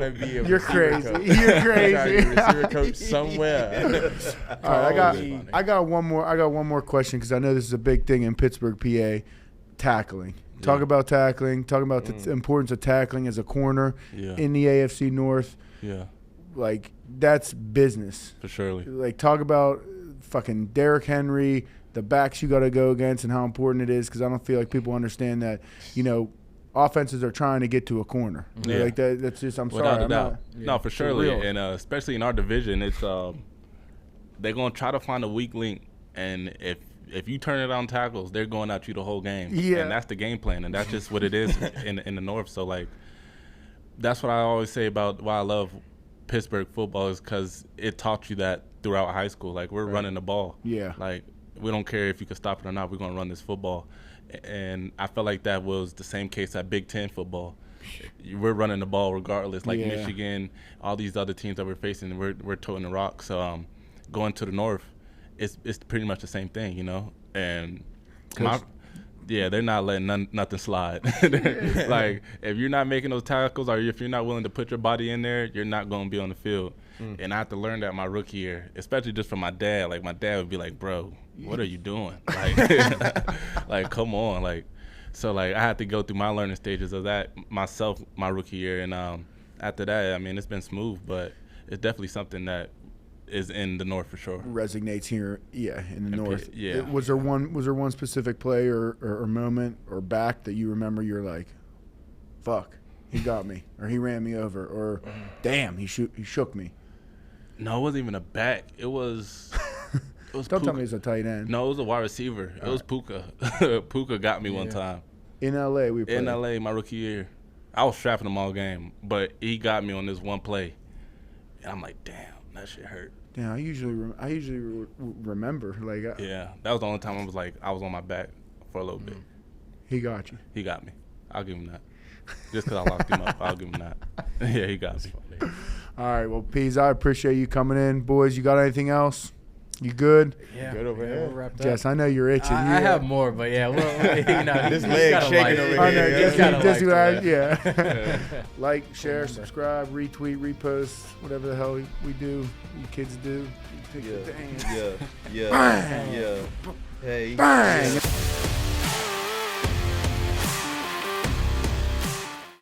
Speaker 3: to be a
Speaker 1: You're
Speaker 3: receiver
Speaker 1: crazy.
Speaker 3: coach.
Speaker 1: You're
Speaker 3: Trying to be a
Speaker 1: crazy.
Speaker 3: receiver coach somewhere.
Speaker 1: All right, I got one more question because I know this is a big thing in Pittsburgh, PA. Tackling. Talk about tackling. Talk about the importance of tackling as a corner in the AFC North.
Speaker 2: Yeah,
Speaker 1: Like, that's business.
Speaker 2: for surely.
Speaker 1: Like, talk about fucking Derrick Henry, the backs you got to go against, and how important it is because I don't feel like people understand that, offenses are trying to get to a corner.
Speaker 2: Yeah.
Speaker 1: Like, that's just, I'm
Speaker 2: Without
Speaker 1: sorry.
Speaker 2: a doubt.
Speaker 1: I'm
Speaker 2: No, for surely.
Speaker 1: real.
Speaker 2: And especially in our division, it's they're going to try to find a weak link. And if you turn it on tackles, they're going at you the whole game.
Speaker 1: Yeah.
Speaker 2: And that's the game plan. And that's just what it is in the North. So, like, that's what I always say about why I love Pittsburgh football is because it taught you that throughout high school. Like, we're running the ball.
Speaker 1: Yeah.
Speaker 2: Like, we don't care if you can stop it or not. We're going to run this football. And I felt like that was the same case at Big Ten football. We're running the ball regardless. Like
Speaker 1: Yeah.
Speaker 2: Michigan, all these other teams that we're facing, we're toting the rock. So going to the North, it's pretty much the same thing, And they're not letting nothing slide. Like, if you're not making those tackles or if you're not willing to put your body in there, you're not going to be on the field. And I had to learn that my rookie year, especially just from my dad. Like, my dad would be like, bro, what are you doing? Like, like, come on. Like, so, like, I had to go through my learning stages of that myself my rookie year. And after that, I mean, it's been smooth, but it's definitely something that is in the North for sure.
Speaker 1: Resonates here, in the North.
Speaker 2: Yeah.
Speaker 1: Was there one specific play or moment or back that you remember? You're like, fuck, he got me, or he ran me over, or damn, he shook me.
Speaker 2: No, it wasn't even a back. It was.
Speaker 1: Don't tell me it's a tight end.
Speaker 2: No, it was a wide receiver. It was Puka. Puka got me one time.
Speaker 1: In LA, we played.
Speaker 2: In LA, my rookie year. I was strapping him all game, but he got me on this one play. And I'm like, damn, that shit hurt.
Speaker 1: Yeah, I usually remember. Like,
Speaker 2: Yeah, that was the only time I was on my back for a little bit.
Speaker 1: he got you.
Speaker 2: He got me. I'll give him that. Just because I locked him up, I'll give him that. Yeah, he got me.
Speaker 1: All right, well, Pease, I appreciate you coming in. Boys, you got anything else? You good?
Speaker 4: Yeah,
Speaker 3: Good over here.
Speaker 4: we're wrapped up.
Speaker 1: Jess, I know you're itching.
Speaker 4: I have more, but yeah,
Speaker 3: This
Speaker 4: this
Speaker 3: leg shaking over
Speaker 1: I
Speaker 3: here.
Speaker 1: know,
Speaker 3: Yeah.
Speaker 1: just,
Speaker 4: gotta
Speaker 1: just
Speaker 4: like
Speaker 1: what
Speaker 4: that.
Speaker 1: like, share, subscribe, retweet, repost, whatever the hell we do, you kids do. You take the dance.
Speaker 6: Yeah.
Speaker 1: Bang!
Speaker 6: Yeah. Hey.
Speaker 1: Bang!